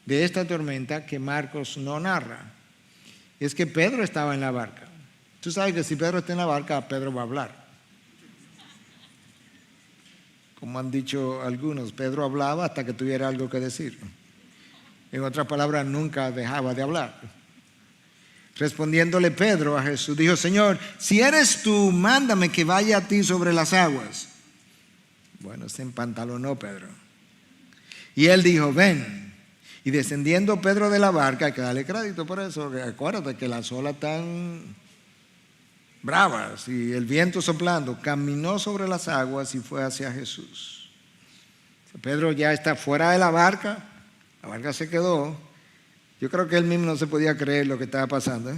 de esta tormenta que Marcos no narra. Es que Pedro estaba en la barca. Tú sabes que si Pedro está en la barca, Pedro va a hablar. Como han dicho algunos, Pedro hablaba hasta que tuviera algo que decir. En otras palabras, nunca dejaba de hablar. Respondiéndole Pedro a Jesús, dijo: Señor, si eres tú, mándame que vaya a ti sobre las aguas. Bueno, se empantalonó Pedro. Y él dijo: ven. Y descendiendo Pedro de la barca, hay que darle crédito por eso, acuérdate que las olas están bravas y el viento soplando, caminó sobre las aguas y fue hacia Jesús. Pedro ya está fuera de la barca se quedó. Yo creo que él mismo no se podía creer lo que estaba pasando.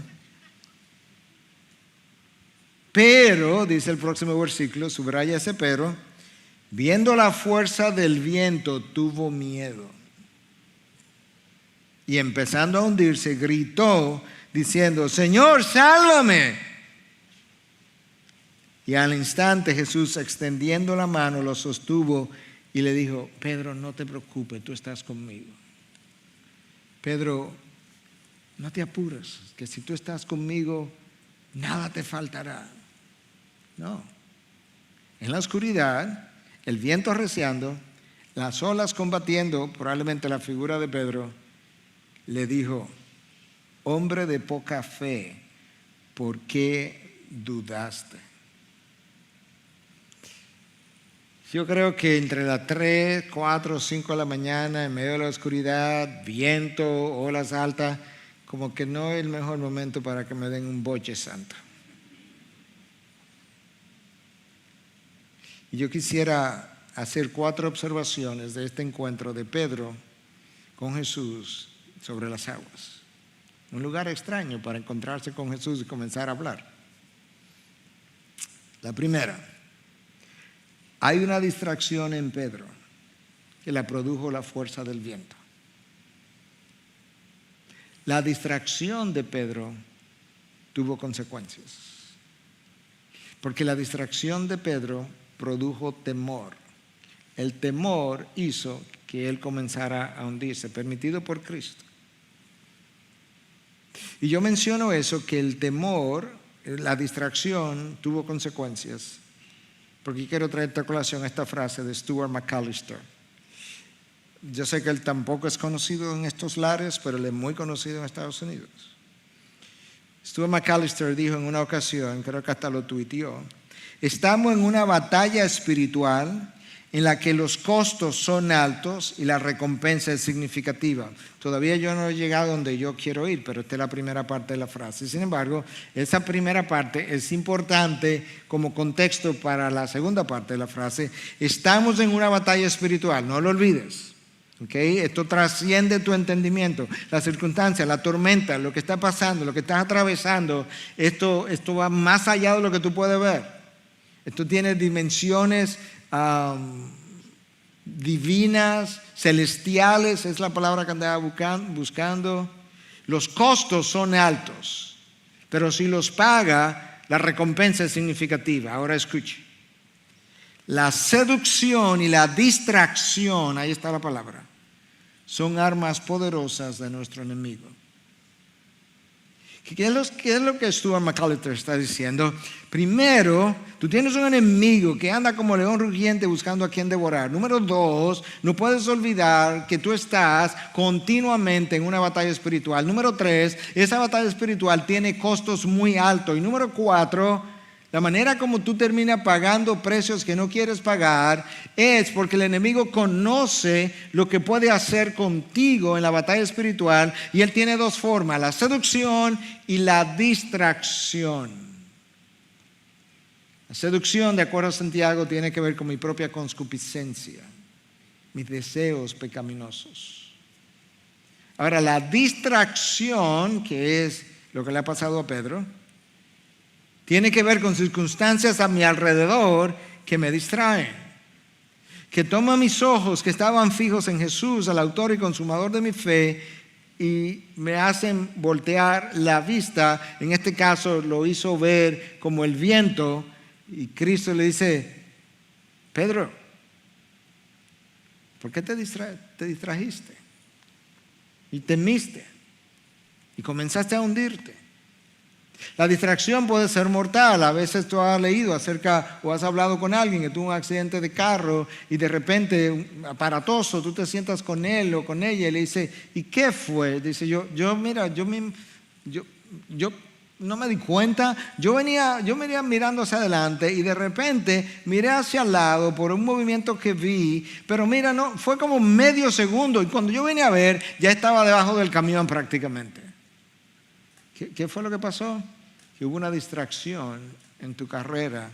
Pero, dice el próximo versículo, subraya ese pero, viendo la fuerza del viento, tuvo miedo. Y empezando a hundirse, gritó diciendo: Señor, sálvame. Y al instante Jesús, extendiendo la mano, lo sostuvo y le dijo: Pedro, no te preocupes, tú estás conmigo. Pedro, no te apures, que si tú estás conmigo, nada te faltará. No. En la oscuridad, el viento arreciando, las olas combatiendo, probablemente la figura de Pedro, le dijo: hombre de poca fe, ¿por qué dudaste? Yo creo que entre las 3, 4, 5 de la mañana, en medio de la oscuridad, viento, olas altas, como que no es el mejor momento para que me den un boche santo. Y yo quisiera hacer 4 observaciones de este encuentro de Pedro con Jesús sobre las aguas. Un lugar extraño para encontrarse con Jesús y comenzar a hablar. La primera, hay una distracción en Pedro que la produjo la fuerza del viento. La distracción de Pedro tuvo consecuencias, porque la distracción de Pedro produjo temor. El temor hizo que él comenzara a hundirse, permitido por Cristo. Y yo menciono eso, que el temor, la distracción tuvo consecuencias, porque quiero traer a colación esta frase de Stuart McAllister. Yo sé que él tampoco es conocido en estos lares, pero él es muy conocido en Estados Unidos. Stuart McAllister dijo en una ocasión, creo que hasta lo tuiteó: estamos en una batalla espiritual en la que los costos son altos y la recompensa es significativa. Todavía yo no he llegado donde yo quiero ir, pero esta es la primera parte de la frase. Sin embargo, esa primera parte es importante como contexto para la segunda parte de la frase. Estamos en una batalla espiritual, no lo olvides. ¿Okay? Esto trasciende tu entendimiento, la circunstancia, la tormenta, lo que está pasando, lo que estás atravesando. Esto va más allá de lo que tú puedes ver. Esto tiene dimensiones divinas, celestiales, es la palabra que andaba buscando. Los costos son altos, pero si los paga, la recompensa es significativa. Ahora escuche. La seducción y la distracción, ahí está la palabra, son armas poderosas de nuestro enemigo. ¿Qué es lo que Stuart McAllister está diciendo? Primero, tú tienes un enemigo que anda como león rugiente buscando a quien devorar. Número 2, no puedes olvidar que tú estás continuamente en una batalla espiritual. Número 3, esa batalla espiritual tiene costos muy altos. Y número 4, la manera como tú terminas pagando precios que no quieres pagar es porque el enemigo conoce lo que puede hacer contigo en la batalla espiritual, y él tiene 2 formas: la seducción y la distracción. La seducción, de acuerdo a Santiago, tiene que ver con mi propia concupiscencia, mis deseos pecaminosos. Ahora, la distracción, que es lo que le ha pasado a Pedro, tiene que ver con circunstancias a mi alrededor que me distraen, que toman mis ojos que estaban fijos en Jesús, el autor y consumador de mi fe, y me hacen voltear la vista. En este caso lo hizo ver como el viento, y Cristo le dice: Pedro, ¿por qué te distrajiste? Y temiste y comenzaste a hundirte. La distracción puede ser mortal. A veces tú has leído acerca o has hablado con alguien que tuvo un accidente de carro y de repente, aparatoso, tú te sientas con él o con ella y le dices, ¿y qué fue? Dice, yo no me di cuenta, yo venía mirando hacia adelante y de repente miré hacia el lado por un movimiento que vi, pero mira, no, fue como medio segundo y cuando yo vine a ver ya estaba debajo del camión prácticamente. ¿Qué fue lo que pasó? Que hubo una distracción en tu carrera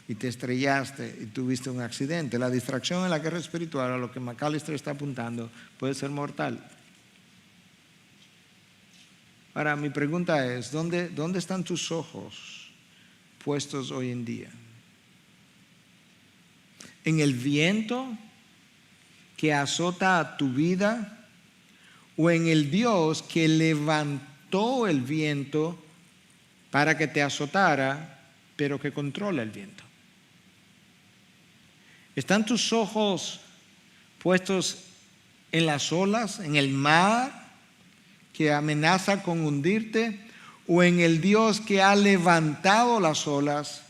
y te estrellaste y tuviste un accidente. La distracción en la guerra espiritual, a lo que McAllister está apuntando, puede ser mortal. Ahora, mi pregunta es, ¿dónde están tus ojos puestos hoy en día? ¿En el viento que azota a tu vida o en el Dios que levantó el viento para que te azotara, pero que controla el viento? ¿Están tus ojos puestos en las olas, en el mar que amenaza con hundirte, o en el Dios que ha levantado las olas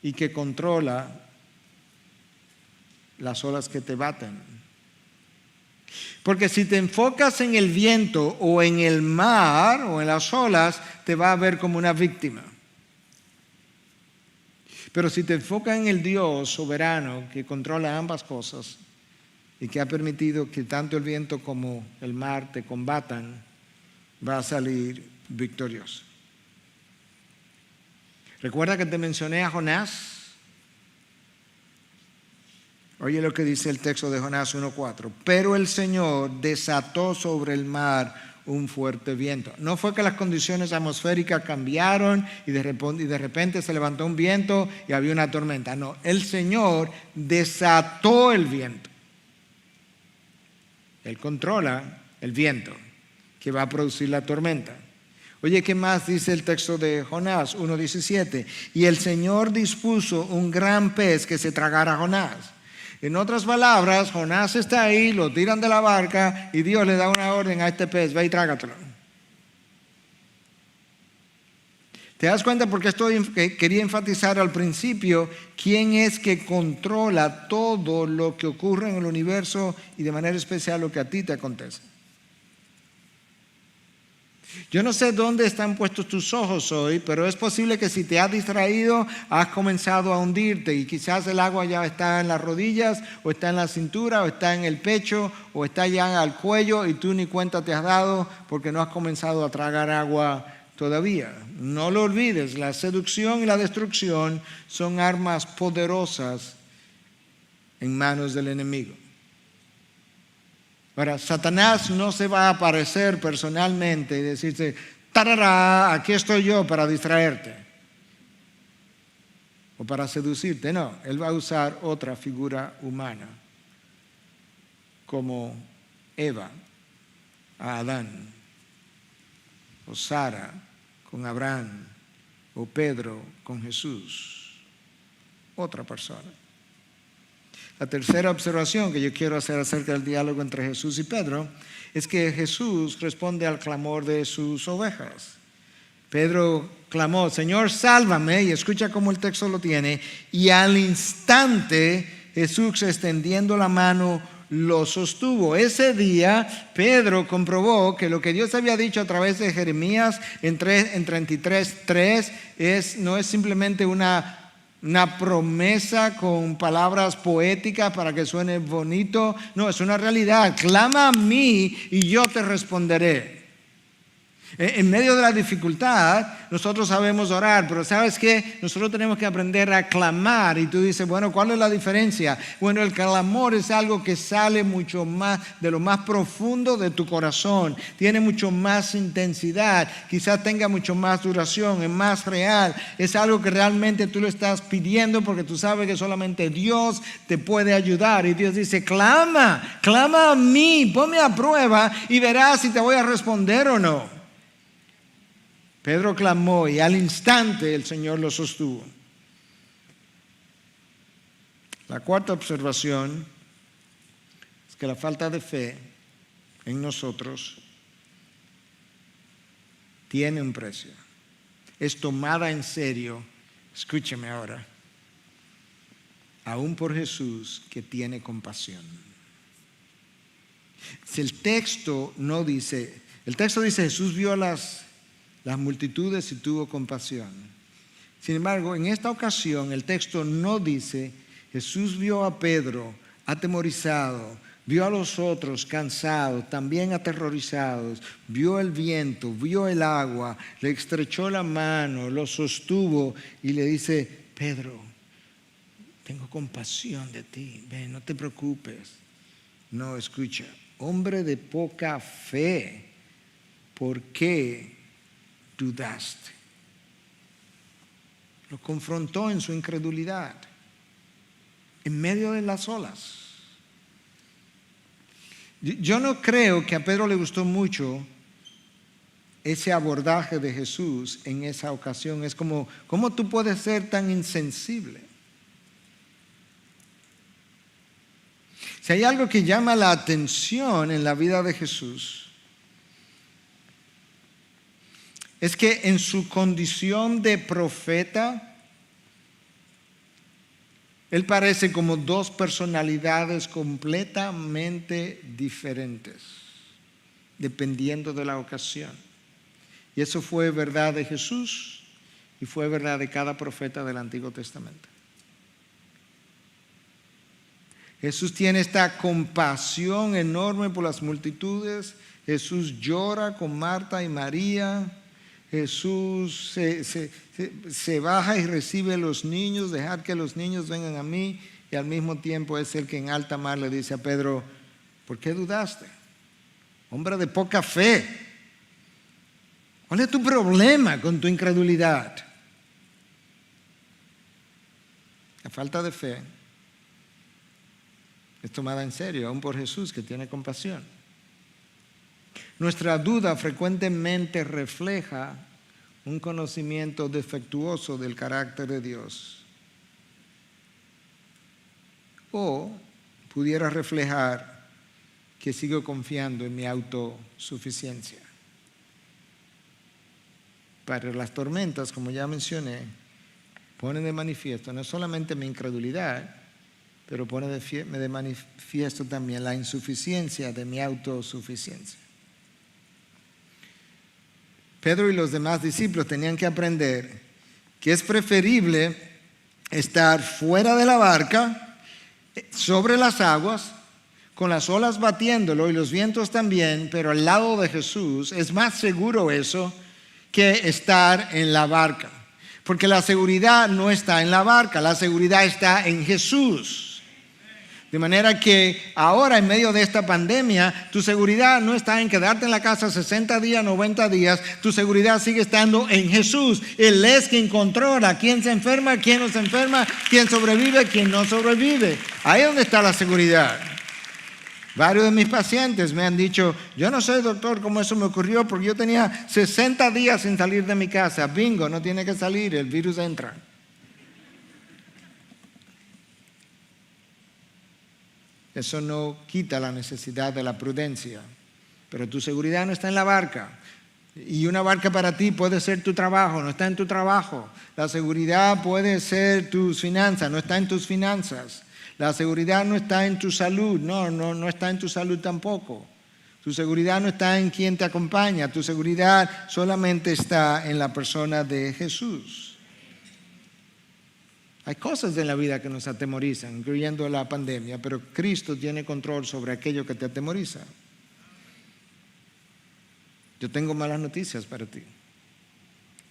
y que controla las olas que te baten? Porque si te enfocas en el viento o en el mar o en las olas, te va a ver como una víctima. Pero si te enfocas en el Dios soberano que controla ambas cosas y que ha permitido que tanto el viento como el mar te combatan, va a salir victorioso. ¿Recuerda que te mencioné a Jonás? Oye lo que dice el texto de Jonás 1:4. Pero el Señor desató sobre el mar un fuerte viento. No fue que las condiciones atmosféricas cambiaron y de repente se levantó un viento y había una tormenta. No, el Señor desató el viento. Él controla el viento que va a producir la tormenta. Oye, ¿qué más dice el texto de Jonás 1:17? Y el Señor dispuso un gran pez que se tragara a Jonás. En otras palabras, Jonás está ahí, lo tiran de la barca y Dios le da una orden a este pez, ve y trágatelo. ¿Te das cuenta por qué quería enfatizar al principio quién es que controla todo lo que ocurre en el universo y de manera especial lo que a ti te acontece? Yo no sé dónde están puestos tus ojos hoy, pero es posible que si te has distraído, has comenzado a hundirte y quizás el agua ya está en las rodillas, o está en la cintura, o está en el pecho, o está ya al cuello y tú ni cuenta te has dado porque no has comenzado a tragar agua todavía. No lo olvides, la seducción y la destrucción son armas poderosas en manos del enemigo. Ahora, Satanás no se va a aparecer personalmente y decirte, tarará, aquí estoy yo para distraerte o para seducirte. No, él va a usar otra figura humana, como Eva a Adán, o Sara con Abraham, o Pedro con Jesús, otra persona. La tercera observación que yo quiero hacer acerca del diálogo entre Jesús y Pedro es que Jesús responde al clamor de sus ovejas. Pedro clamó, Señor, sálvame, y escucha cómo el texto lo tiene, y al instante Jesús, extendiendo la mano, lo sostuvo. Ese día Pedro comprobó que lo que Dios había dicho a través de Jeremías en 33:3 no es simplemente una promesa con palabras poéticas para que suene bonito. No, es una realidad. Clama a mí y yo te responderé. En medio de la dificultad, nosotros sabemos orar, pero ¿sabes qué? Nosotros tenemos que aprender a clamar. Y tú dices, bueno, ¿cuál es la diferencia? Bueno, el clamor es algo que sale mucho más de lo más profundo de tu corazón. Tiene mucho más intensidad, quizás tenga mucho más duración, es más real. Es algo que realmente tú lo estás pidiendo porque tú sabes que solamente Dios te puede ayudar. Y Dios dice, clama a mí, ponme a prueba y verás si te voy a responder o no. Pedro clamó y al instante el Señor lo sostuvo. La cuarta observación es que la falta de fe en nosotros tiene un precio. es tomada en serio, escúcheme ahora, aún por Jesús que tiene compasión. Si el texto dice Jesús vio a las multitudes y tuvo compasión. Sin embargo, en esta ocasión el texto no dice Jesús vio a Pedro atemorizado, vio a los otros cansados, también aterrorizados, vio el viento, vio el agua, le estrechó la mano, lo sostuvo y le dice: Pedro, tengo compasión de ti, ven, no te preocupes. No, escucha, hombre de poca fe, ¿por qué dudaste? Lo confrontó en su incredulidad, en medio de las olas. Yo no creo que a Pedro le gustó mucho ese abordaje de Jesús en esa ocasión. Es como, ¿cómo tú puedes ser tan insensible? Si hay algo que llama la atención en la vida de Jesús, es que en su condición de profeta, Él parece como dos personalidades completamente diferentes, dependiendo de la ocasión. Y eso fue verdad de Jesús y fue verdad de cada profeta del Antiguo Testamento. Jesús tiene esta compasión enorme por las multitudes. Jesús llora con Marta y María. Jesús se baja y recibe a los niños, dejad que los niños vengan a mí, y al mismo tiempo es el que en alta mar le dice a Pedro: ¿por qué dudaste? Hombre de poca fe, ¿cuál es tu problema con tu incredulidad? La falta de fe es tomada en serio, aún por Jesús, que tiene compasión. Nuestra duda frecuentemente refleja un conocimiento defectuoso del carácter de Dios. O pudiera reflejar que sigo confiando en mi autosuficiencia. Pero las tormentas, como ya mencioné, ponen de manifiesto no solamente mi incredulidad, pero pone de manifiesto también la insuficiencia de mi autosuficiencia. Pedro y los demás discípulos tenían que aprender que es preferible estar fuera de la barca, sobre las aguas, con las olas batiéndolo y los vientos también, pero al lado de Jesús. Es más seguro eso que estar en la barca, porque la seguridad no está en la barca, la seguridad está en Jesús. De manera que ahora, en medio de esta pandemia, tu seguridad no está en quedarte en la casa 60 días, 90 días. Tu seguridad sigue estando en Jesús. Él es quien controla quién se enferma, quién no se enferma, quién sobrevive, quién no sobrevive. Ahí es donde está la seguridad. Varios de mis pacientes me han dicho: yo no sé, doctor, cómo eso me ocurrió, porque yo tenía 60 días sin salir de mi casa. Bingo, no tiene que salir, el virus entra. Eso no quita la necesidad de la prudencia, pero tu seguridad no está en la barca. Y una barca para ti puede ser tu trabajo, no está en tu trabajo. La seguridad puede ser tus finanzas, no está en tus finanzas. La seguridad no está en tu salud, no está en tu salud tampoco. Tu seguridad no está en quien te acompaña, tu seguridad solamente está en la persona de Jesús. Hay cosas en la vida que nos atemorizan, incluyendo la pandemia, pero Cristo tiene control sobre aquello que te atemoriza. Yo tengo malas noticias para ti.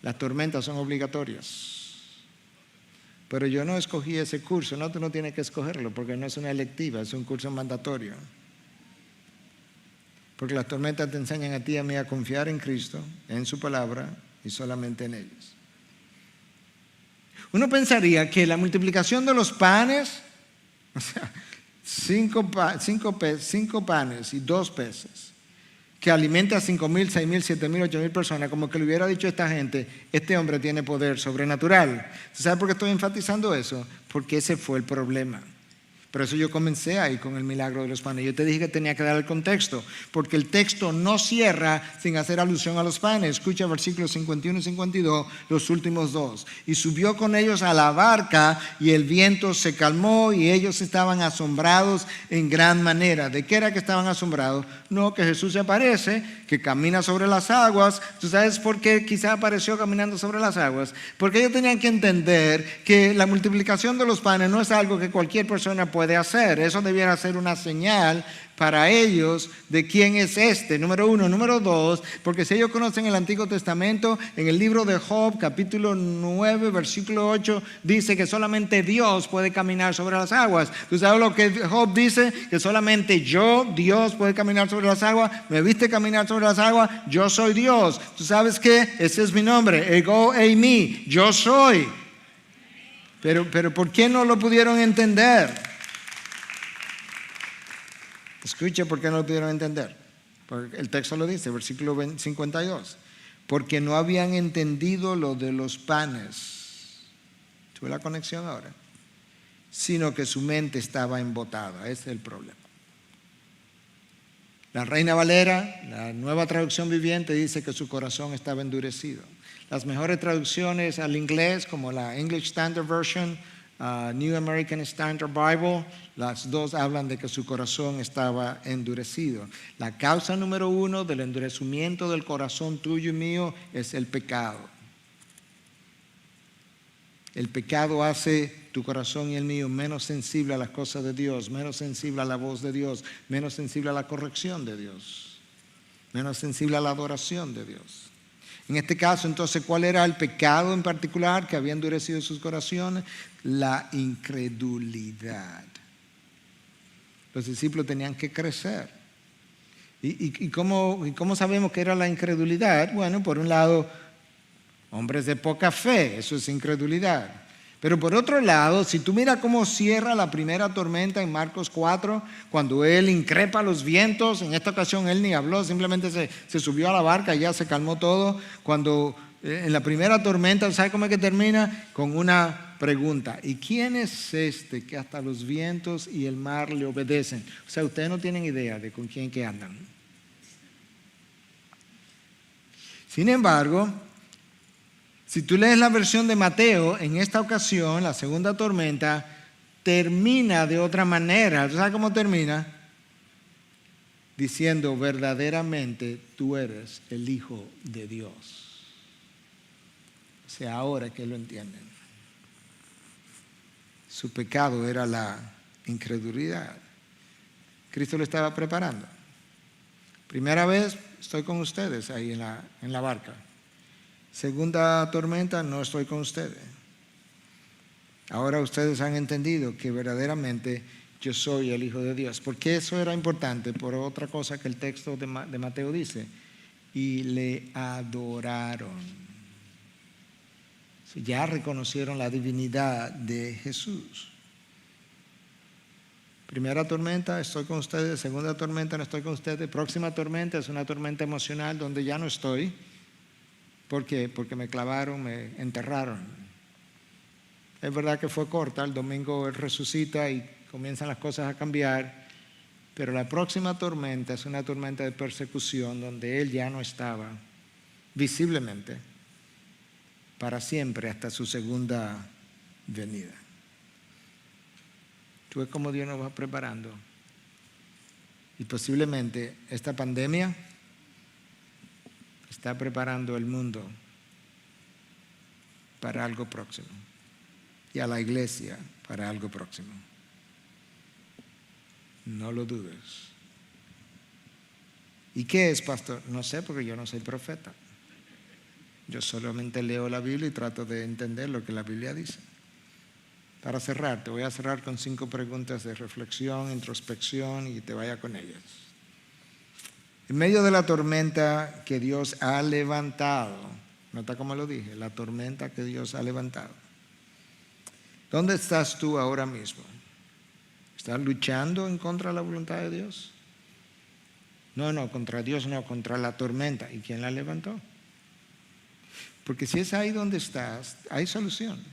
Las tormentas son obligatorias. Pero yo no escogí ese curso, tú no tienes que escogerlo porque no es una electiva, es un curso mandatorio. Porque las tormentas te enseñan a ti y a mí a confiar en Cristo, en su palabra y solamente en ellos. Uno pensaría que la multiplicación de los panes, o sea, 5 panes y 2 peces, que alimenta a 5,000, 6,000, 7,000, 8,000 personas, como que le hubiera dicho a esta gente: este hombre tiene poder sobrenatural. ¿Sabes por qué estoy enfatizando eso? Porque ese fue el problema. Por eso yo comencé ahí con el milagro de los panes. Yo te dije que tenía que dar el contexto, porque el texto no cierra sin hacer alusión a los panes. Escucha versículos 51 y 52, los últimos dos. Y subió con ellos a la barca y el viento se calmó y ellos estaban asombrados en gran manera. ¿De qué era que estaban asombrados? No, que Jesús se aparece, que camina sobre las aguas. ¿Tú sabes por qué quizá apareció caminando sobre las aguas? Porque ellos tenían que entender que la multiplicación de los panes no es algo que cualquier persona puede hacer. Eso debiera ser una señal para ellos de quién es este, número uno. Número dos, porque si ellos conocen el Antiguo Testamento, en el libro de Job, capítulo 9, versículo 8, dice que solamente Dios puede caminar sobre las aguas. ¿Tú sabes lo que Job dice? Que solamente yo, Dios, puede caminar sobre las aguas. ¿Me viste caminar sobre las aguas? Yo soy Dios. ¿Tú sabes qué? Ese es mi nombre, Ego Eimi, yo soy. Pero ¿por qué no lo pudieron entender? Escuche por qué no lo pudieron entender. Porque el texto lo dice, versículo 52. Porque no habían entendido lo de los panes. ¿Tuve la conexión ahora? Sino que su mente estaba embotada. Ese es el problema. La Reina Valera, la Nueva Traducción Viviente, dice que su corazón estaba endurecido. Las mejores traducciones al inglés, como la English Standard Version, New American Standard Bible, las dos hablan de que su corazón estaba endurecido. La causa número uno del endurecimiento del corazón tuyo y mío es el pecado. El pecado hace tu corazón y el mío menos sensible a las cosas de Dios, menos sensible a la voz de Dios, menos sensible a la corrección de Dios, menos sensible a la adoración de Dios. En este caso, entonces, ¿cuál era el pecado en particular que había endurecido sus corazones? La incredulidad. Los discípulos tenían que crecer. ¿Y cómo sabemos que era la incredulidad? Bueno, por un lado, hombres de poca fe, eso es incredulidad. Pero por otro lado, si tú miras cómo cierra la primera tormenta en Marcos 4, cuando él increpa los vientos, en esta ocasión él ni habló, simplemente se subió a la barca y ya se calmó todo. Cuando en la primera tormenta, ¿sabe cómo es que termina? Con una pregunta. ¿Y quién es este que hasta los vientos y el mar le obedecen? O sea, ustedes no tienen idea de con quién que andan. Sin embargo, si tú lees la versión de Mateo, en esta ocasión, la segunda tormenta, termina de otra manera. ¿Tú sabes cómo termina? Diciendo, verdaderamente tú eres el Hijo de Dios. O sea, ahora que lo entienden. Su pecado era la incredulidad. Cristo lo estaba preparando. Primera vez, estoy con ustedes ahí en la barca. Segunda tormenta, no estoy con ustedes. Ahora ustedes han entendido que verdaderamente yo soy el Hijo de Dios. ¿Por qué eso era importante? Por otra cosa que el texto de Mateo dice. Y le adoraron. Ya reconocieron la divinidad de Jesús. Primera tormenta, estoy con ustedes. Segunda tormenta, no estoy con ustedes. Próxima tormenta es una tormenta emocional donde ya no estoy. ¿Por qué? Porque me clavaron, me enterraron. Es verdad que fue corta, el domingo él resucita y comienzan las cosas a cambiar, pero la próxima tormenta es una tormenta de persecución donde él ya no estaba visiblemente para siempre hasta su segunda venida. Tú ves cómo Dios nos va preparando. Y posiblemente esta pandemia está preparando el mundo para algo próximo y a la iglesia para algo próximo. No lo dudes. ¿Y qué es, pastor? No sé, porque yo no soy profeta. Yo solamente leo la Biblia y trato de entender lo que la Biblia dice. Para cerrar, te voy a cerrar con 5 preguntas de reflexión, introspección y te vaya con ellas. En medio de la tormenta que Dios ha levantado, nota cómo lo dije, la tormenta que Dios ha levantado. ¿Dónde estás tú ahora mismo? ¿Estás luchando en contra de la voluntad de Dios? No, contra Dios no, contra la tormenta. ¿Y quién la levantó? Porque si es ahí donde estás, hay solución.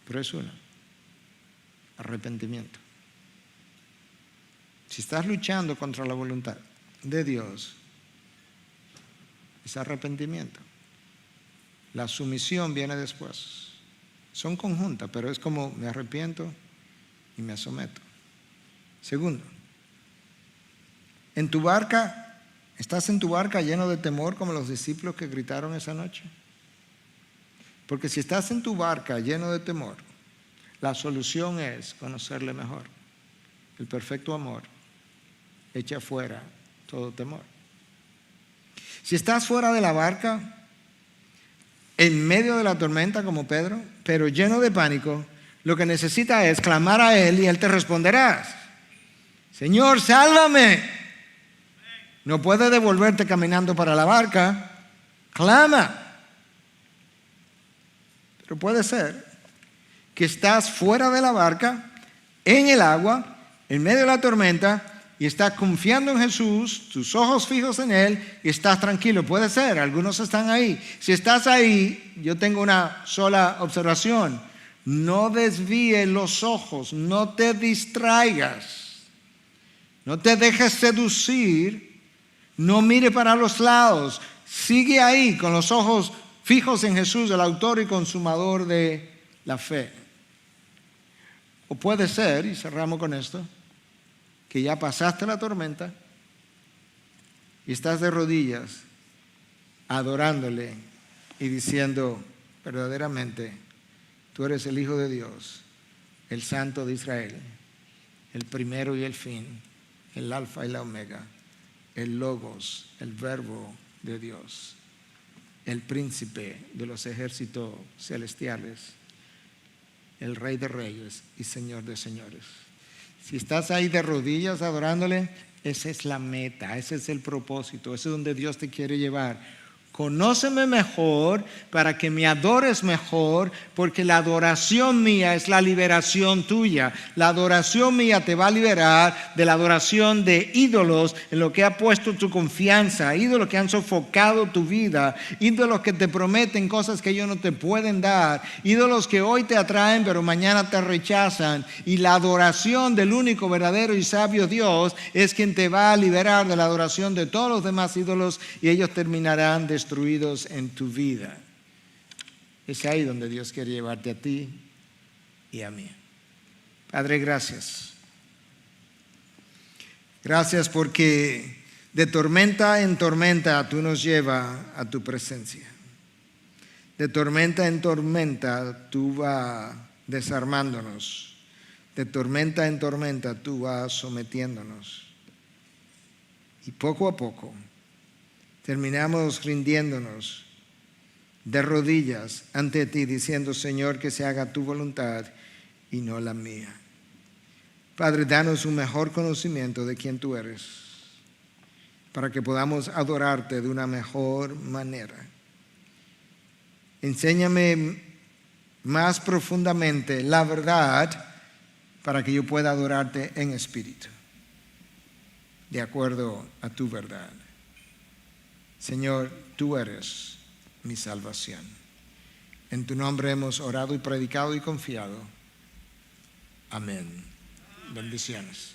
Pero es una: arrepentimiento. si estás luchando contra la voluntad de Dios, es arrepentimiento. La sumisión viene después. Son conjuntas, pero es como me arrepiento y me someto. Segundo, en tu barca, ¿estás en tu barca lleno de temor como los discípulos que gritaron esa noche? Porque si estás en tu barca lleno de temor, la solución es conocerle mejor. El perfecto amor echa fuera todo temor. Si estás fuera de la barca, en medio de la tormenta como Pedro, pero lleno de pánico, lo que necesitas es clamar a Él y Él te responderá. Señor, sálvame. No puedes devolverte caminando para la barca. Clama. Pero puede ser que estás fuera de la barca, en el agua, en medio de la tormenta, y estás confiando en Jesús, tus ojos fijos en Él, y estás tranquilo. Puede ser, algunos están ahí. Si estás ahí, yo tengo una sola observación. No desvíes los ojos, no te distraigas, no te dejes seducir, no mire para los lados. Sigue ahí con los ojos fijos en Jesús, el autor y consumador de la fe. O puede ser, y cerramos con esto, que ya pasaste la tormenta y estás de rodillas adorándole y diciendo verdaderamente, tú eres el Hijo de Dios, el Santo de Israel, el primero y el fin, el Alfa y la Omega, el Logos, el Verbo de Dios, el Príncipe de los ejércitos celestiales, el Rey de Reyes y Señor de Señores. Si estás ahí de rodillas adorándole, esa es la meta, ese es el propósito, ese es donde Dios te quiere llevar. Conóceme mejor para que me adores mejor, porque la adoración mía es la liberación tuya. La adoración mía te va a liberar de la adoración de ídolos en lo que ha puesto tu confianza, ídolos que han sofocado tu vida, ídolos que te prometen cosas que ellos no te pueden dar, ídolos que hoy te atraen pero mañana te rechazan. Y la adoración del único verdadero y sabio Dios es quien te va a liberar de la adoración de todos los demás ídolos, y ellos terminarán destruidos en tu vida. Es ahí donde Dios quiere llevarte a ti y a mí. Padre, gracias. Gracias porque de tormenta en tormenta tú nos llevas a tu presencia. De tormenta en tormenta tú vas desarmándonos. De tormenta en tormenta tú vas sometiéndonos. Y poco a poco terminamos rindiéndonos de rodillas ante ti, diciendo, Señor, que se haga tu voluntad y no la mía. Padre, danos un mejor conocimiento de quién tú eres, para que podamos adorarte de una mejor manera. Enséñame más profundamente la verdad, para que yo pueda adorarte en espíritu, de acuerdo a tu verdad. Señor, tú eres mi salvación. En tu nombre hemos orado y predicado y confiado. Amén. Bendiciones.